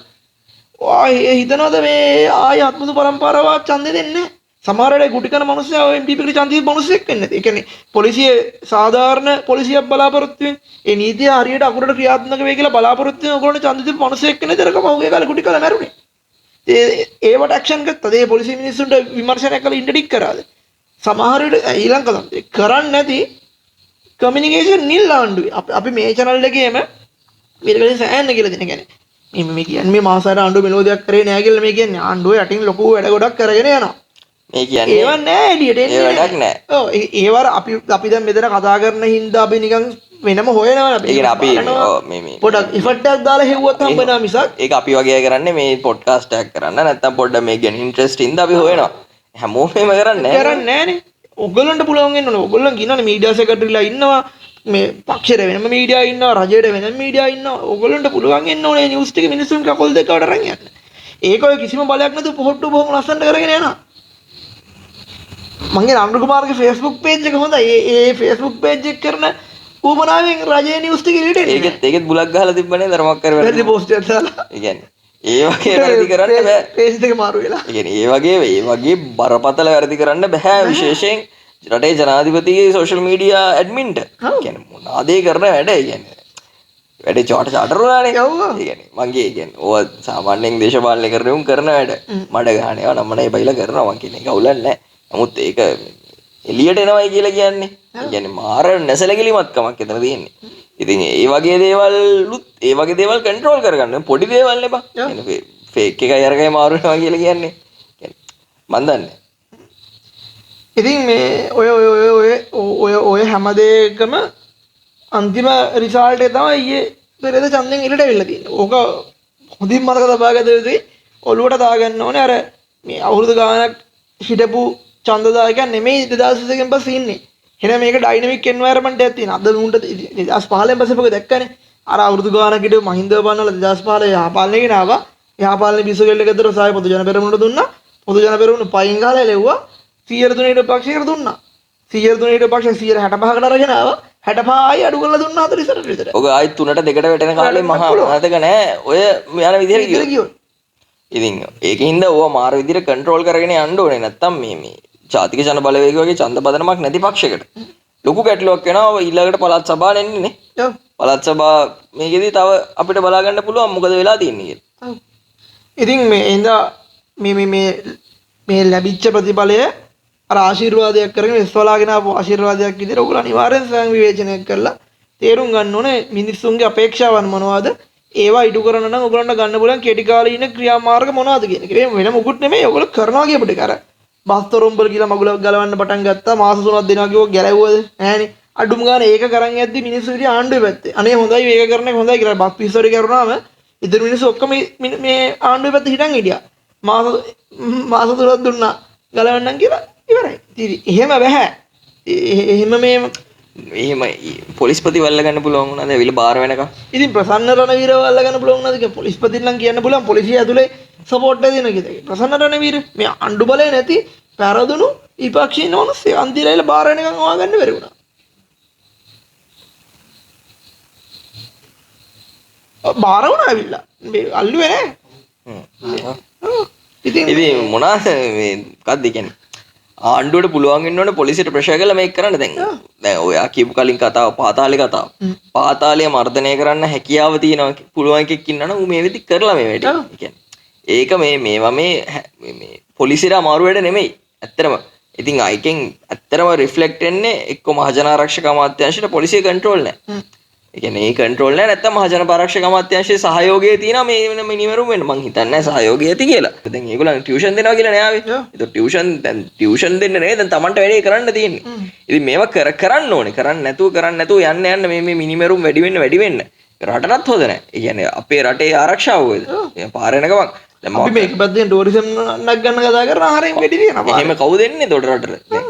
හිතනවාද මේ ආය ආත්මතු පරම්පරාවක් ඡන්දෙ දෙන්නේ නැහැ. සමහර වෙලාවට ගුටි කන මිනිස්සු ඔය MPP කට ඡන්දෙ මිනිස්සෙක් වෙන්නේ නැති. ඒ කියන්නේ පොලිසිය සාධාරණ පොලිසියක් බලාපොරොත්තු වෙන. ඒ නීතිය හරියට අකුරට ක්‍රියාත්මක වෙයි කියලා බලාපොරොත්තු වෙන ඔයගොල්ලෝ ඡන්දෙ දීපු මිනිස්සෙක් වෙන්නේ දරකම ඔහුගේ කාලේ ගුටි කන මැරුණේ. ඒවට ඇක්ෂන් ගත්තද? ඒ පොලිසිය මිනිස්සුන්ට විමර්ශනයක් කළා ඉන්ටඩික් කරාද? සමහර වෙලාවට ඊළඟ කතන්දරේ කරන්නේ නැති කමියුනිකේෂන් නිල් ආණ්ඩුවේ අපි මේ channel එකේම මේකෙන් සෑහෙන්න කියලා දෙන කියන්නේ මේ කියන්නේ මේ මාසයට ආණ්ඩුව මෙලෝදියක් කරේ නෑ කියලා මේ කියන්නේ ආණ්ඩුවේ යටින් ලොකු වැඩ ගොඩක් කරගෙන යනවා මේ කියන්නේ ඒව නෑ එළියට එන්නේ ඒ වැඩක් නෑ ඔව් ඒවර අපි දැන් මෙතන කතා කරන හින්දා අපි නිකන් වෙනම හොයනවා අපි මේ පොඩක් ඉෆර්ට් එකක් දාලා හෙව්වොත් හම්බෙනවා මිසක් ඒක අපි වගේ කරන්නේ මේ පොඩ්කාස්ට් එකක් කරන්න නැත්නම් පොඩ්ඩක් මේ ගැන ඉන්ට්‍රෙස්ට් ඉඳ අපි හොයනවා හැමෝම එහෙම කරන්නේ නෑනේ ඔයගොල්ලන්ට පුළුවන් වෙන්න ඕනේ ඔයගොල්ලන් කියනනේ මීඩියා සෙක්‍රටරිලා ඉන්නවා මේ පක්ෂයට වෙනම මීඩියා ඉන්නවා රජයට වෙනම මීඩියා ඉන්නවා ඔයගොල්ලන්ට පුළුවන් වෙන්න ඕනේ නිවුස් ටික මිනිස්සුන් කකුල් දෙක වලට අරන් යන්න ඒක ඔය කිසිම බලයක් නැතුව පොහොට්ටු බොහොම ලස්සනට කරගෙන යනවා මගේ රාම්දු කුමාරගේ Facebook page එක හොඳයි ඒ Facebook page එක කරන ඌමනාවෙන් රජයේ නිවුස් ටික එළියට එන්නේ ඒකෙත් බුලක් ගහලා තිබ්බනේ ධර්මයක් කර වැඩි වැඩි පෝස්ට් එකක් දාලා ඒ කියන්නේ ඒ වගේ වැරදි කරන්න බෑ page එක මාරු වෙලා ඒ කියන්නේ ඒ වගේ බරපතල වැරදි කරන්න බෑ විශේෂයෙන් රටේ ජනාධිපතිගේ සෝෂල් මීඩියා ඇඩ්මින්ට කියන්නේ මොනවාද ඒ කරන වැඩ ඒ කියන්නේ වැඩේ චාටර් උනානේ ඒ කියන්නේ මගේ කියන්නේ ඕවා සාමාන්‍යයෙන් දේශපාලනය කරන උන් කරන වැඩ මඩ ගහන ඒවා නම් මනේ බයිලා කරනවා මං කියන්නේ ගවුලක් නැහැ නමුත් ඒක එළියට එනවයි කියලා කියන්නේ ඒ කියන්නේ මාර නැසලගිලිමත්කමක් එතන තියෙන්නේ ඉතින් ඒ වගේ දේවල් කන්ට්‍රෝල් කරගන්න පොඩි දේවල් නේ බා කියන්නේ ෆේක් එකයි අරගයි මාරු වෙනවා කියලා කියන්නේ මන් දන්නේ ඉතින් මේ ඔය හැම දෙයකම අන්තිම රිසල්ට් එක තමයි ඊයේ පෙරේද ඡන්දෙන් එළියට වෙලා තියෙන්නේ. ඕක හොඳින් මතක තබා ගත යුතුයි. ඔළුවට දාගන්න ඕනේ අර මේ අවුරුදු ගානක් හිටපු ඡන්දදායකයන් නෙමෙයි 2022 න් පස්සේ ඉන්නේ. එහෙනම් මේක ඩයිනමික් එන්වයරන්මන්ට් එකක් තියෙනවා. අද උන්ට 2015 න් පස්සේ මොකද දැක්කනේ? අර අවුරුදු ගානක් හිටපු මහින්දව බන්නලා 2015 යහපාලනය ගෙනාවා. යහපාලන බිසෝගෙල්ල ගෙදර සාය පොදු ජන පෙරමුණට දුන්නා. පොදු ජන පෙරමුණ පයින් ගහලා ලැබුවා. 103ට පක්ෂයකට දුන්නා 103ට පක්ෂ 165කට අරගෙන ආවා 65යි අඩු කරලා දුන්නා 40ට විතර. ඔක ආයි 3ට 2ට වැටෙන කාලේ මහා මතක නෑ. ඔය යන විදිහට ගියෝ. ඉතින් ඒකින්ද ඕවා මාර විදිහට කන්ට්‍රෝල් කරගෙන යන්න ඕනේ. නැත්තම් මේ ජාතික ජන බලවේගය වගේ ඡන්ද බදනමක් නැති පක්ෂයකට ලොකු ගැටලුවක් වෙනවා. ඊළඟට පළාත් සභාව එන්නේ නේ. ඔව්. පළාත් සභාව මේකෙදි තව අපිට බලා ගන්න පුළුවන් මොකද වෙලා තියෙන්නේ කියලා. ඔව්. ඉතින් මේ ඉඳා මේ ලැබිච්ච ප්‍රතිඵලය අර ආශිර්වාදයක් කරගෙන ඉස්වලාගෙන ආපු ආශිර්වාදයක් විදිහට ඔයගොල්ලෝ අනිවාර්යෙන් ස්වයං විවේචනය කරලා තේරුම් ගන්න ඕනේ මිනිස්සුන්ගේ අපේක්ෂාවන් මොනවද ඒවා ඉටු කරන්න නම් ඔයගොල්ලන්ට ගන්න පුළුවන් කෙටි කාලීන ක්‍රියාමාර්ග මොනවද කියන එක. මේ වෙන මොකුත් නෙමෙයි ඔයගොල්ලෝ කරනවා කියපු ටික. අර බස්තරොම්බල කියලා මගුලක් ගලවන්න පටන් ගත්තා මාස 3ක් දෙනවා කිව්ව ගැලවුවද නෑනේ. අඩුම ගානේ ඒක කරන් යද්දි මිනිස්සු ඉතින් ආණ්ඩුවේ පැත්තේ. අනේ හොඳයි මේක කරන එක හොඳයි කියලා බස් පිස්සෝරි කරුණාම ඉතින් මිනිස්සු ඔක්කොම මේ ආණ්ඩුවේ පැත්තේ හිටන් හිටියා. මාස 3ක් දුන්නා ගලවන්නම් කියලා ඉවරයි. ඉතින් එහෙම බෑ. එහෙම පොලිස්පති වල්ල ගන්න පුළුවන් වුණාද? ඇවිල්ලා බාර වෙනකම්. ඉතින් ප්‍රසන්න රණවීර වල්ල ගන්න පුළුවන් වුණාද කියලා පොලිස්පතින් නම් කියන්න පුළුවන් පොලිසිය ඇතුලේ සපෝට් එක දෙන කියලා. ප්‍රසන්න රණවීර මේ අඬු බලය නැති පෙරදුණු විපක්ෂී නෝනසේ අන්තිරයිල බාර වෙනකම් හොවා ගන්න බැරි වුණා. බාර වුණා ඇවිල්ලා. මේ අල්ලුවේ නෑ. ඉතින් මොනවාද මේ මොකක්ද කියන්නේ? ආණ්ඩුවට පුළුවන් වෙන්න ඕනේ පොලිසියට ප්‍රෙෂර් කරලා මේක කරන්න දැන් ඔයා කියපු කලින් කතාව පාතාලේ කතාව. පාතාලය මර්ධනය කරන්න හැකියාව තියෙනවා පුළුවන් එකෙක් ඉන්නවනම් ඌ මේ වෙදි කරලා මේ වැඩේ. ඒ කියන්නේ ඒක මේවා මේ පොලිසියට අමාරු වැඩ නෙමෙයි. ඇත්තටම. ඉතින් අයිකෙන් ඇත්තටම රිෆ්ලෙක්ට් වෙන්නේ එක්ක මහජන ආරක්ෂක අමාත්‍යාංශයට පොලිසිය කන්ට්‍රෝල් නැහැ. ඒ කියන්නේ ඒ කන්ට්‍රෝල් නැහැ නැත්තම් මහජන පාරක්ෂක අමාත්‍යාංශයේ සහයෝගය තියෙනවා මේ වෙන මිනිමරුම් වෙන්න මං හිතන්නේ සහයෝගය ඇති කියලා. දැන් ඒගොල්ලන් ටියුෂන් දෙනවා කියලා නෑ ආවේ. ඒක ටියුෂන් දෙන්න නෙවෙයි දැන් Tamanට වැඩේ කරන්න තියෙන්නේ. ඉතින් මේවා කරන්න ඕනේ. කරන්න නැතුව යන්න මේ මිනිමරුම් වැඩි වෙන්න රටටත් හොඳ නැහැ. ඒ කියන්නේ අපේ රටේ ආරක්ෂාව කොහෙද? පාරේ යන ගමන් දැන් අපි මේක පැත්තෙන් ටූරිසම් නක් ගන්න කතා කරන ආහාරයෙන් වෙඩි තියනවා. එහෙම කවුද එන්නේ එතකොට රටට? දැන්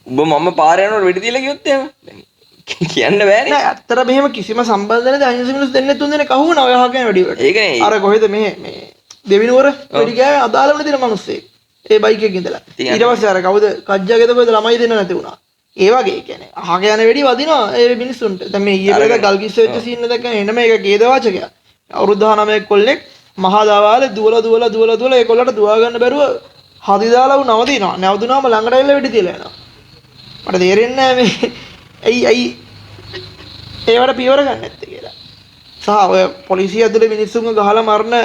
ඔබ මම පාරේ යනකොට වෙඩි තියලා කිව්වොත් එහෙම කියන්න බෑනේ. නෑ ඇත්තට මෙහෙම කිසිම සම්බන්ධ නැති අහිංසක මිනිස්සු දෙන්නේ තුන් දෙනෙක් අහුවනවා ඔය අහගෙන වැඩි වලට. ඒකනේ. අර කොහෙද මේ දෙවිනුවර වෙඩි ගෑවේ අදාළ වෙන දින මිනිස්සෙක්. ඒ බයික් එකකින් ඉඳලා. ඊට පස්සේ අර කවුද කජ්ජාගේද කොහෙද ළමයි දෙන්න නැති වුණා. ඒ වගේ කියන්නේ අහගෙන යන වෙඩි වදිනවා ඒ මිනිස්සුන්ට. දැන් මේ ඊයේ පෙරේද ගල්කිස්ස වෙච්ච සීන් එක දැක්කම එන්න මේක ගේද වාචකයක්. අවුරුදු 19 කොල්ලෙක් මහා දවාලේ දුවලා ඒ කොල්ලට දුවා ගන්න බැරුව හදි දාලා නවතිනවා. නැවතුනාම ළඟට ඇවිල්ලා වෙඩි තියලා යනවා. මට තේරෙන්නේ නැහැ මේ ඇයි ඒවට පියවර ගන්න නැත්තේ කියලා. සහ ඔය පොලිසිය ඇතුලේ මිනිස්සුන්ව ගහලා මරන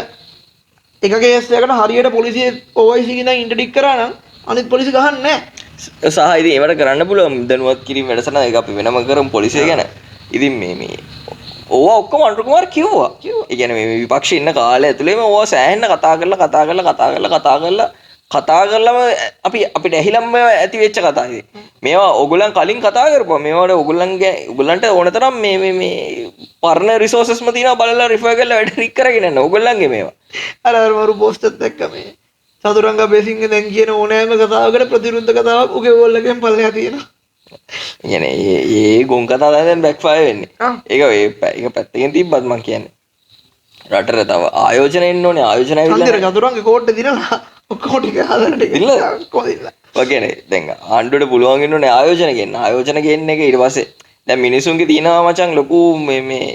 එක කේස් එකකට හරියට පොලිසිය OIC කින් දැන් ඉන්ටර්ඩික් කරා නම් අනිත් පොලිසිය ගහන්නේ නැහැ. සහ ඉතින් ඒවට කරන්න පුළුවන් දැනුවත් කිරීම වැඩසටහන ඒක අපි වෙනම කරමු පොලිසිය ගැන. ඉතින් මේ ඕවා ඔක්කොම අනුර කුමාර කිව්වා. ඒ කියන්නේ මේ විපක්ෂේ ඉන්න කාලය ඇතුලේම ඕවා සෑහෙන්න කතා කරලාම අපිට ඇහිලම් ඇති වෙච්ච කතා ඉතින්. මේවා ඕගොල්ලන් කලින් කතා කරපුවා. මේවට ඕගොල්ලන්ට ඕන තරම් මේ පරණ රිසෝසස්ම තියෙනවා බලලා රිෆර් කරලා වැඩ රික් කරගෙන යන්න. ඕගොල්ලන්ගේ මේවා. අර මරු පෝස්ට් එකක් දැක්ක මේ සතුරංග බේසිංග දැන් කියන ඕනෑම කතාවකට ප්‍රතිවිරුද්ධ කතාවක් උගේ ඕගොල්ලන්ගෙන් පල්ලෙහා තියෙනවා. يعني ඒ ගොන් කතා දැන් බෑක්ෆයර් වෙන්නේ. ඒක පැත්තකින් තිබ්බත් මම කියන්නේ. රටට තව ආයෝජන එන්න ඕනේ. ආයෝජන ඇවිල්ලා හන්දිර චතුරංග කෝට්ටේ දිනලා ඔක්කොම ටික හදන්න ටික. කොහොමද? වගේනේ දැන් ආණ්ඩුවට පුළුවන් වෙන්න ඕනේ ආයෝජන ගන්න. ආයෝජන ගන්න එක ඊට පස්සේ දැන් මිනිසුන්ගේ තියෙනවා මචං ලොකු මේ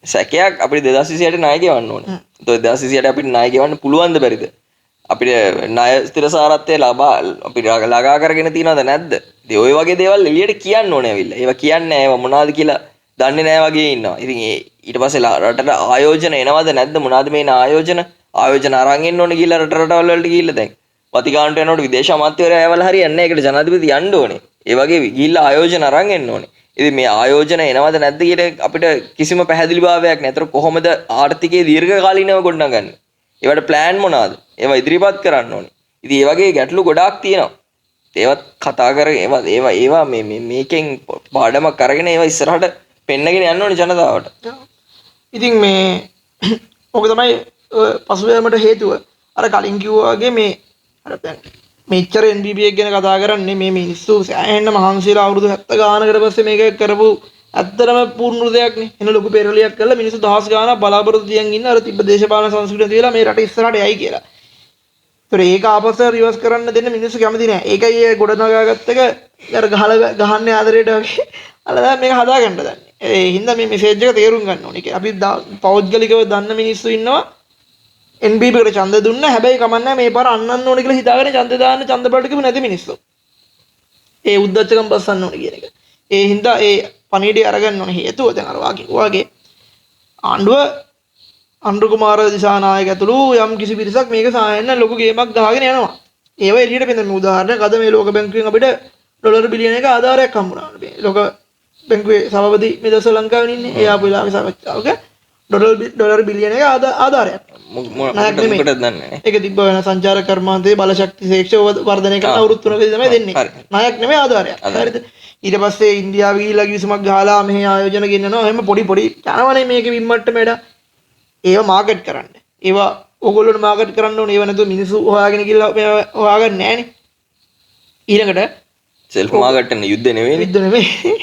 සැකයක් අපිට 2028 ණය ගෙවන්න ඕනේ. ඒතකොට 2028 අපිට ණය ගෙවන්න පුළුවන්ද බැරිද? අපිට ණය ස්ථිරසාරත්වය අපිට ළඟා කරගෙන තියනවද නැද්ද? ඉතින් ওই වගේ දේවල් එළියට කියන්න ඕනේ ඇවිල්ලා. ඒවා කියන්නේ නැහැ. ඒවා මොනවද කියලා දන්නේ නැහැ වගේ ඉන්නවා. ඉතින් ඊට පස්සේ රටට ආයෝජන එනවද නැද්ද? මොනවද මේ ආයෝජන අරන් එන්න ඕනේ කියලා රටවල් වලට ගිහිල්ලා දැන් වතිකානට යනකොට විදේශ අමාත්‍යවරයා ඇවලා හරියන්නේ නැහැ. ඒකට ජනාධිපති යන්න ඕනේ. ඒ වගේ ගිහිල්ලා ආයෝජන අරන් එන්න ඕනේ. ඉතින් මේ ආයෝජන එනවද නැද්ද කියලා අපිට කිසිම පැහැදිලිභාවයක් නැහැ. ඒතර කොහොමද ආර්ථිකයේ දීර්ඝකාලීනව ගොඩනගන්නේ? ඒවට ප්ලෑන් මොනවාද? ඒවා ඉදිරිපත් කරන්න ඕනේ. ඉතින් මේ වගේ ගැටලු ගොඩාක් තියෙනවා. ඒවත් කතා කරගෙන ඒවා මේකෙන් පාඩමක් අරගෙන ඒවා ඉස්සරහට පෙන්නගෙන යන්න ඕනේ ජනතාවට. ඉතින් මේ ඔක තමයි පසුබෑමට හේතුව. අර කලින් කිව්වා වගේ මේ අර දැන් මෙච්චර NBB එක ගැන කතා කරන්නේ මේ මිනිස්සු සෑහෙන්න මහන්සිලා අවුරුදු 70 ගානකට පස්සේ මේක කරපු ඇත්තටම පූර්ණ දෙයක් නේ. එන ලොකු පෙරලියක් කළා මිනිස්සු දහස් ගානක් බලාපොරොත්තු තියන් ඉන්න අර තිබ්බ දේශපාලන සංස්කෘතිය තියලා මේ රට ඉස්සරහට යයි කියලා. ඒතර ඒක ආපස්සට රිවර්ස් කරන්න දෙන්න මිනිස්සු කැමති නෑ. ඒකයි ඒ ගොඩනගාගත්ත එක අර ගහන්නේ ආදරයට වගේ අල්ලලා මේක හදාගන්න දන්නේ. ඒ හින්දා මේ මෙසේජ් එක තේරුම් ගන්න ඕනේ. අපි පෞද්ගලිකව දන්න මිනිස්සු ඉන්නවා NBB එකට ඡන්ද දුන්න හැබැයි කමන්නේ මේ පාර අන්නන්න ඕනේ කියලා හිතාගෙන ඡන්ද දාන්න ඡන්ද බලට කිව්ව නැති මිනිස්සු. ඒ උද්දච්චකම් බස්සන්න ඕනේ කියන එක. ඒ හින්දා ඒ පණිවිඩය අරගන්න ඕනේ හේතුව දැන් අර වාගේ ආණ්ඩුව අනුර කුමාර දිසානායක ඇතුළු යම් කිසි පිරිසක් මේක සායන්න ලොකු ගේමක් දාගෙන යනවා. ඒව එළියට පෙන්නන උදාහරණයක් අද මේ ලෝක බැංකුවෙන් අපිට ඩොලර් බිලියන එක ආධාරයක් හම්බුණා. මේ ලෝක බැංකුවේ සභාපති මේ දවස් ලංකාවේ ඉන්නේ. ඒ ආපු වෙලාවේ සාකච්ඡාවක ඩොලර් බිලියන එක ආධාරයක්. මොකටද දන්නේ? ඒක තිබ්බ වෙන සංචාර කර්මාන්තයේ බලශක්ති ශේක්ෂව වර්ධනය කරන අවුරුදු 3කදී තමයි දෙන්නේ. ණයක් නෙමෙයි ආධාරයක්. හරිද? ඊට පස්සේ ඉන්දියාව ගිහිල්ලා කිවිසුමක් ගහලා මෙහි ආයෝජන ගෙන්නනවා. එහෙම පොඩි යනවනේ මේකේ විම්මට්ට මේඩ. ඒව මාකට් කරන්න. ඒවා ඕගොල්ලෝට මාකට් කරන්න ඕනේ. ඒව නැතුව මිනිස්සු හොයාගෙන ගිහිල්ලා හොයාගන්නේ නැහනේ. ඊළඟට සෙල්ෆ් මාකට් කරන යුද්ධ නෙමෙයි.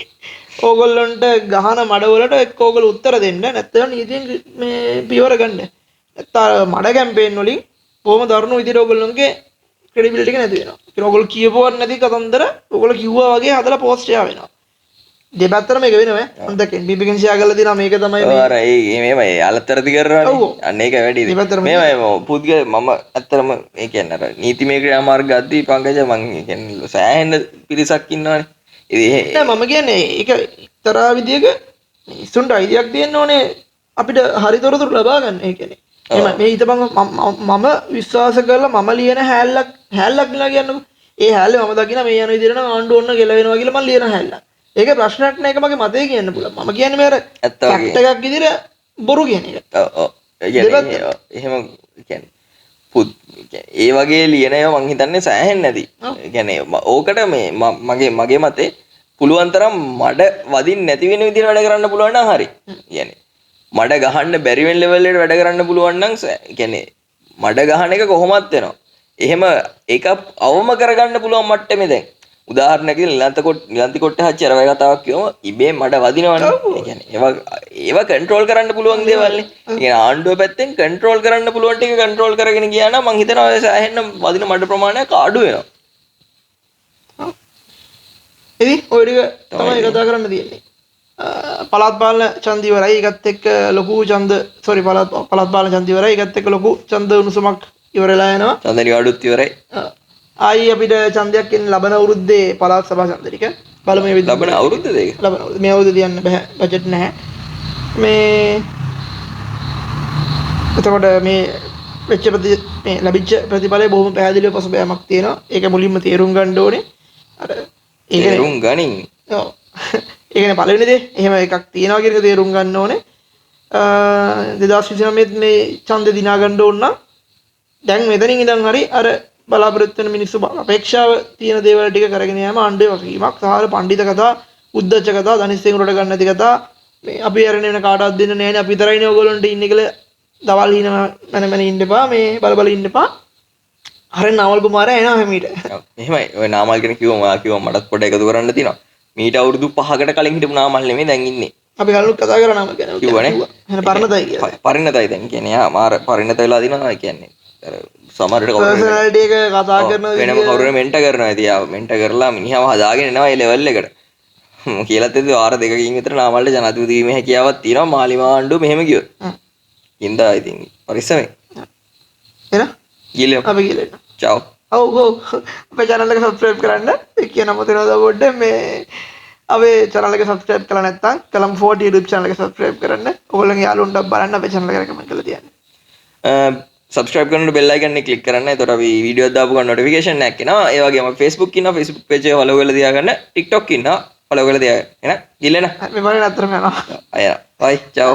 ඕගොල්ලන්ට ගහන මඩවලට එක්ක ඕගොල්ලෝ උත්තර දෙන්න නැත්නම් නීතියෙන් මේ පියවර ගන්න. නැත්නම් මඩ කැම්පේන් වලින් බොහොම දරුණු විදිහට ඕගොල්ලන්ගේ ක්‍රෙඩිබිලිටි එක නැති වෙනවා. ඒක ඕගොල්ලෝ කියපුවත් නැති කතන්දර ඕගොල්ලෝ කිව්වා වගේ හදලා පෝස්ට් එකක් වෙනවා. දෙපැත්තටම මේක වෙනවා. මම දැක්කේ NBB එකෙන් ෂෙයා කරලා තියෙනවා මේක තමයි මේ. අර මේමයි අලතරදි කරනවානේ. අන්න ඒක වැඩි. මේමයි පුද්ගල මම ඇත්තටම ඒ කියන්නේ අර නීතිමය ක්‍රියාමාර්ග අද්දී පංකජ මම කියන්නේ සෑහෙන පිරිසක් ඉන්නවනේ. නෑ මම කියන්නේ ඒක එක්තරා විදියක මිනිස්සුන්ට අයිතියක් දෙන්න ඕනේ අපිට හරිතොරතුරු ලබා ගන්න. ඒ කියන්නේ එහෙම මේ හිතපන් මම විශ්වාස කරලා මම ලියන හැල්ලක් නෙලා කියන්නකො. ඒ හැල්ලේ මම දකින මේ යන විදිහට නම් ආණ්ඩුව ඔන්න ගෙලවෙනවා කියලා මම ලියන හැල්ලක්. ඒක ප්‍රශ්නයක් නෑ. ඒක මගේ මතය කියන්න පුළුවන්. මම කියන්නේ මේ අර ඇත්ත වගේ. ෆැක්ට් එකක් විදිහට බොරු කියන එක. ඒ කියන්නේ එහෙම කියන්නේ ඒ වගේ ලියන ඒවා මං හිතන්නේ සෑහෙන්නේ නැති. ඒ කියන්නේ ඕකට මගේ මතේ පුළුවන් තරම් මඩ වදින්න නැති වෙන විදිහට වැඩ කරන්න පුළුවන් නම් හරි. කියන්නේ මඩ ගහන්න බැරි වෙන ලෙවල් එකට වැඩ කරන්න පුළුවන් නම් කියන්නේ මඩ ගහන එක කොහොමත් වෙනවා. එහෙම ඒක අවම කරගන්න පුළුවන් මට්ටමේ දැන් උදාහරණයක් නිලන්ති කොට්ට හච්චි අර වගේ කතාවක් කියවම ඉබේ මඩ වදිනවනේ. ඒ කියන්නේ ඒවා කන්ට්‍රෝල් කරන්න පුළුවන් දේවල් නේ. ඒ කියන්නේ ආණ්ඩුව පැත්තෙන් කන්ට්‍රෝල් කරන්න පුළුවන් ටික කන්ට්‍රෝල් කරගෙන ගියා නම් මං හිතනවා ඔය සෑහෙන්න වදින මඩ ප්‍රමාණයක් අඩු වෙනවා. ඉතින් ඔය ටික තමයි කතා කරන්න තියෙන්නේ. පළාත් පාලන ඡන්ද ඉවරයි. ඒකත් එක්ක ලොකු ඡන්ද පළාත් පාලන ඡන්ද ඉවරයි. ඒකත් එක්ක ලොකු ඡන්ද උණුසුමක් ඉවරලා යනවා. ඡන්ද නිවාඩුත් ඉවරයි. ආයි අපිට ඡන්දයක් එන්න ලබන අවුරුද්දේ පළාත් සභා ඡන්ද ටික බලමු මේ විදිහට. ලබන අවුරුද්දද ඒක? ලබන අවුරුද්ද. මේ අවුරුද්ද තියන්න බෑ. බජට් නැහැ. මේ එතකොට මේ මේ ලැබිච්ච ප්‍රතිඵලය බොහොම පැහැදිලිව පසුබෑමක් තියෙනවා. ඒක මුලින්ම තේරුම් ගන්න ඕනේ. අර තේරුම් ගනින්. ඔව්. ඒ කියන්නේ පළවෙනි දේ එහෙම එකක් තියෙනවා කියන එක තේරුම් ගන්න ඕනේ. 2029 මේ ඡන්ද දිනා ගන්න ඕන නම් දැන් මෙතනින් ඉඳන් හරි අර බලාපොරොත්තු වෙන මිනිස්සු අපේක්ෂාව තියෙන දේවල් ටික කරගෙන යෑම ආණ්ඩුවේ වගකීමක්. සමහර පඬිත කතා, උද්දච්ච කතා, ධනිස්සෙන් උඩට ගන්න නැති කතා මේ අපි අරගෙන වෙන කාටවත් දෙන්න නැහැ නේ අපි විතරයිනේ ඕගොල්ලන්ට ඉන්නේ කියලා දවල් හින මන ඉන්න එපා. මේ බල ඉන්න එපා. අර නාමල් කුමාරයා එනවා හැමීට. එහෙමයි. ඔය නාමල් කෙනෙක් කිව්වා මටත් පොඩ්ඩක් එකතු කරන්න තියෙනවා. මීට අවුරුදු 5කට කලින් හිටපු නාමල් නෙමෙයි දැන් ඉන්නේ. අපි කලින් කතා කරා නාමල් ගැන. කිව්වනේ. එහෙනම් පරණතයි කියලා. පරිණතයි දැන් කියන්නේ යා මාර පරිණත වෙලා දිනවා කියන්නේ. අර සමහරට පර්සනැලිටි එක කතා කරන වෙනම කවුරුනේ මෙන්ට කරනවා. ඉතින් යා මෙන්ට කරලා මිනිහව හදාගෙන එනවා ඒ ලෙවල් එකට. කියලාත් එද්දී වාර දෙකකින් විතර නාමල්ට ජනාධිපති වීමේ හැකියාවක් තියෙනවා මාලිමා ආණ්ඩුව මෙහෙම කිව්වොත්. ඉඳා ඉතින් පරිස්සමෙන්. එන ගිහලා අපි ගිහලා. චාව්. ඔව් අපේ channel එක subscribe කරන්න. ඒ කියන නම දෙනවා පොඩ්ඩක් මේ අපේ channel එක subscribe කරලා නැත්නම් කලම් 40 YouTube channel එක subscribe කරන්න. ඔයගොල්ලන්ගේ යාළුවන්ට බලන්න අපේ channel එක recommend කරලා තියන්න. subscribe කරන්න bell icon එක click කරන්න. එතකොට අපි video එක දාපු ගමන් notification එකක් එනවා. ඒ වගේම අපි Facebook ඉන්නවා. Facebook page එක follow කරලා තියාගන්න. TikTok ඉන්නවා. follow කරලා තියාගන්න. එහෙනම් ගිහලා එන්න. මේ බලන්න අතරම යනවා. අය. bye. ciao.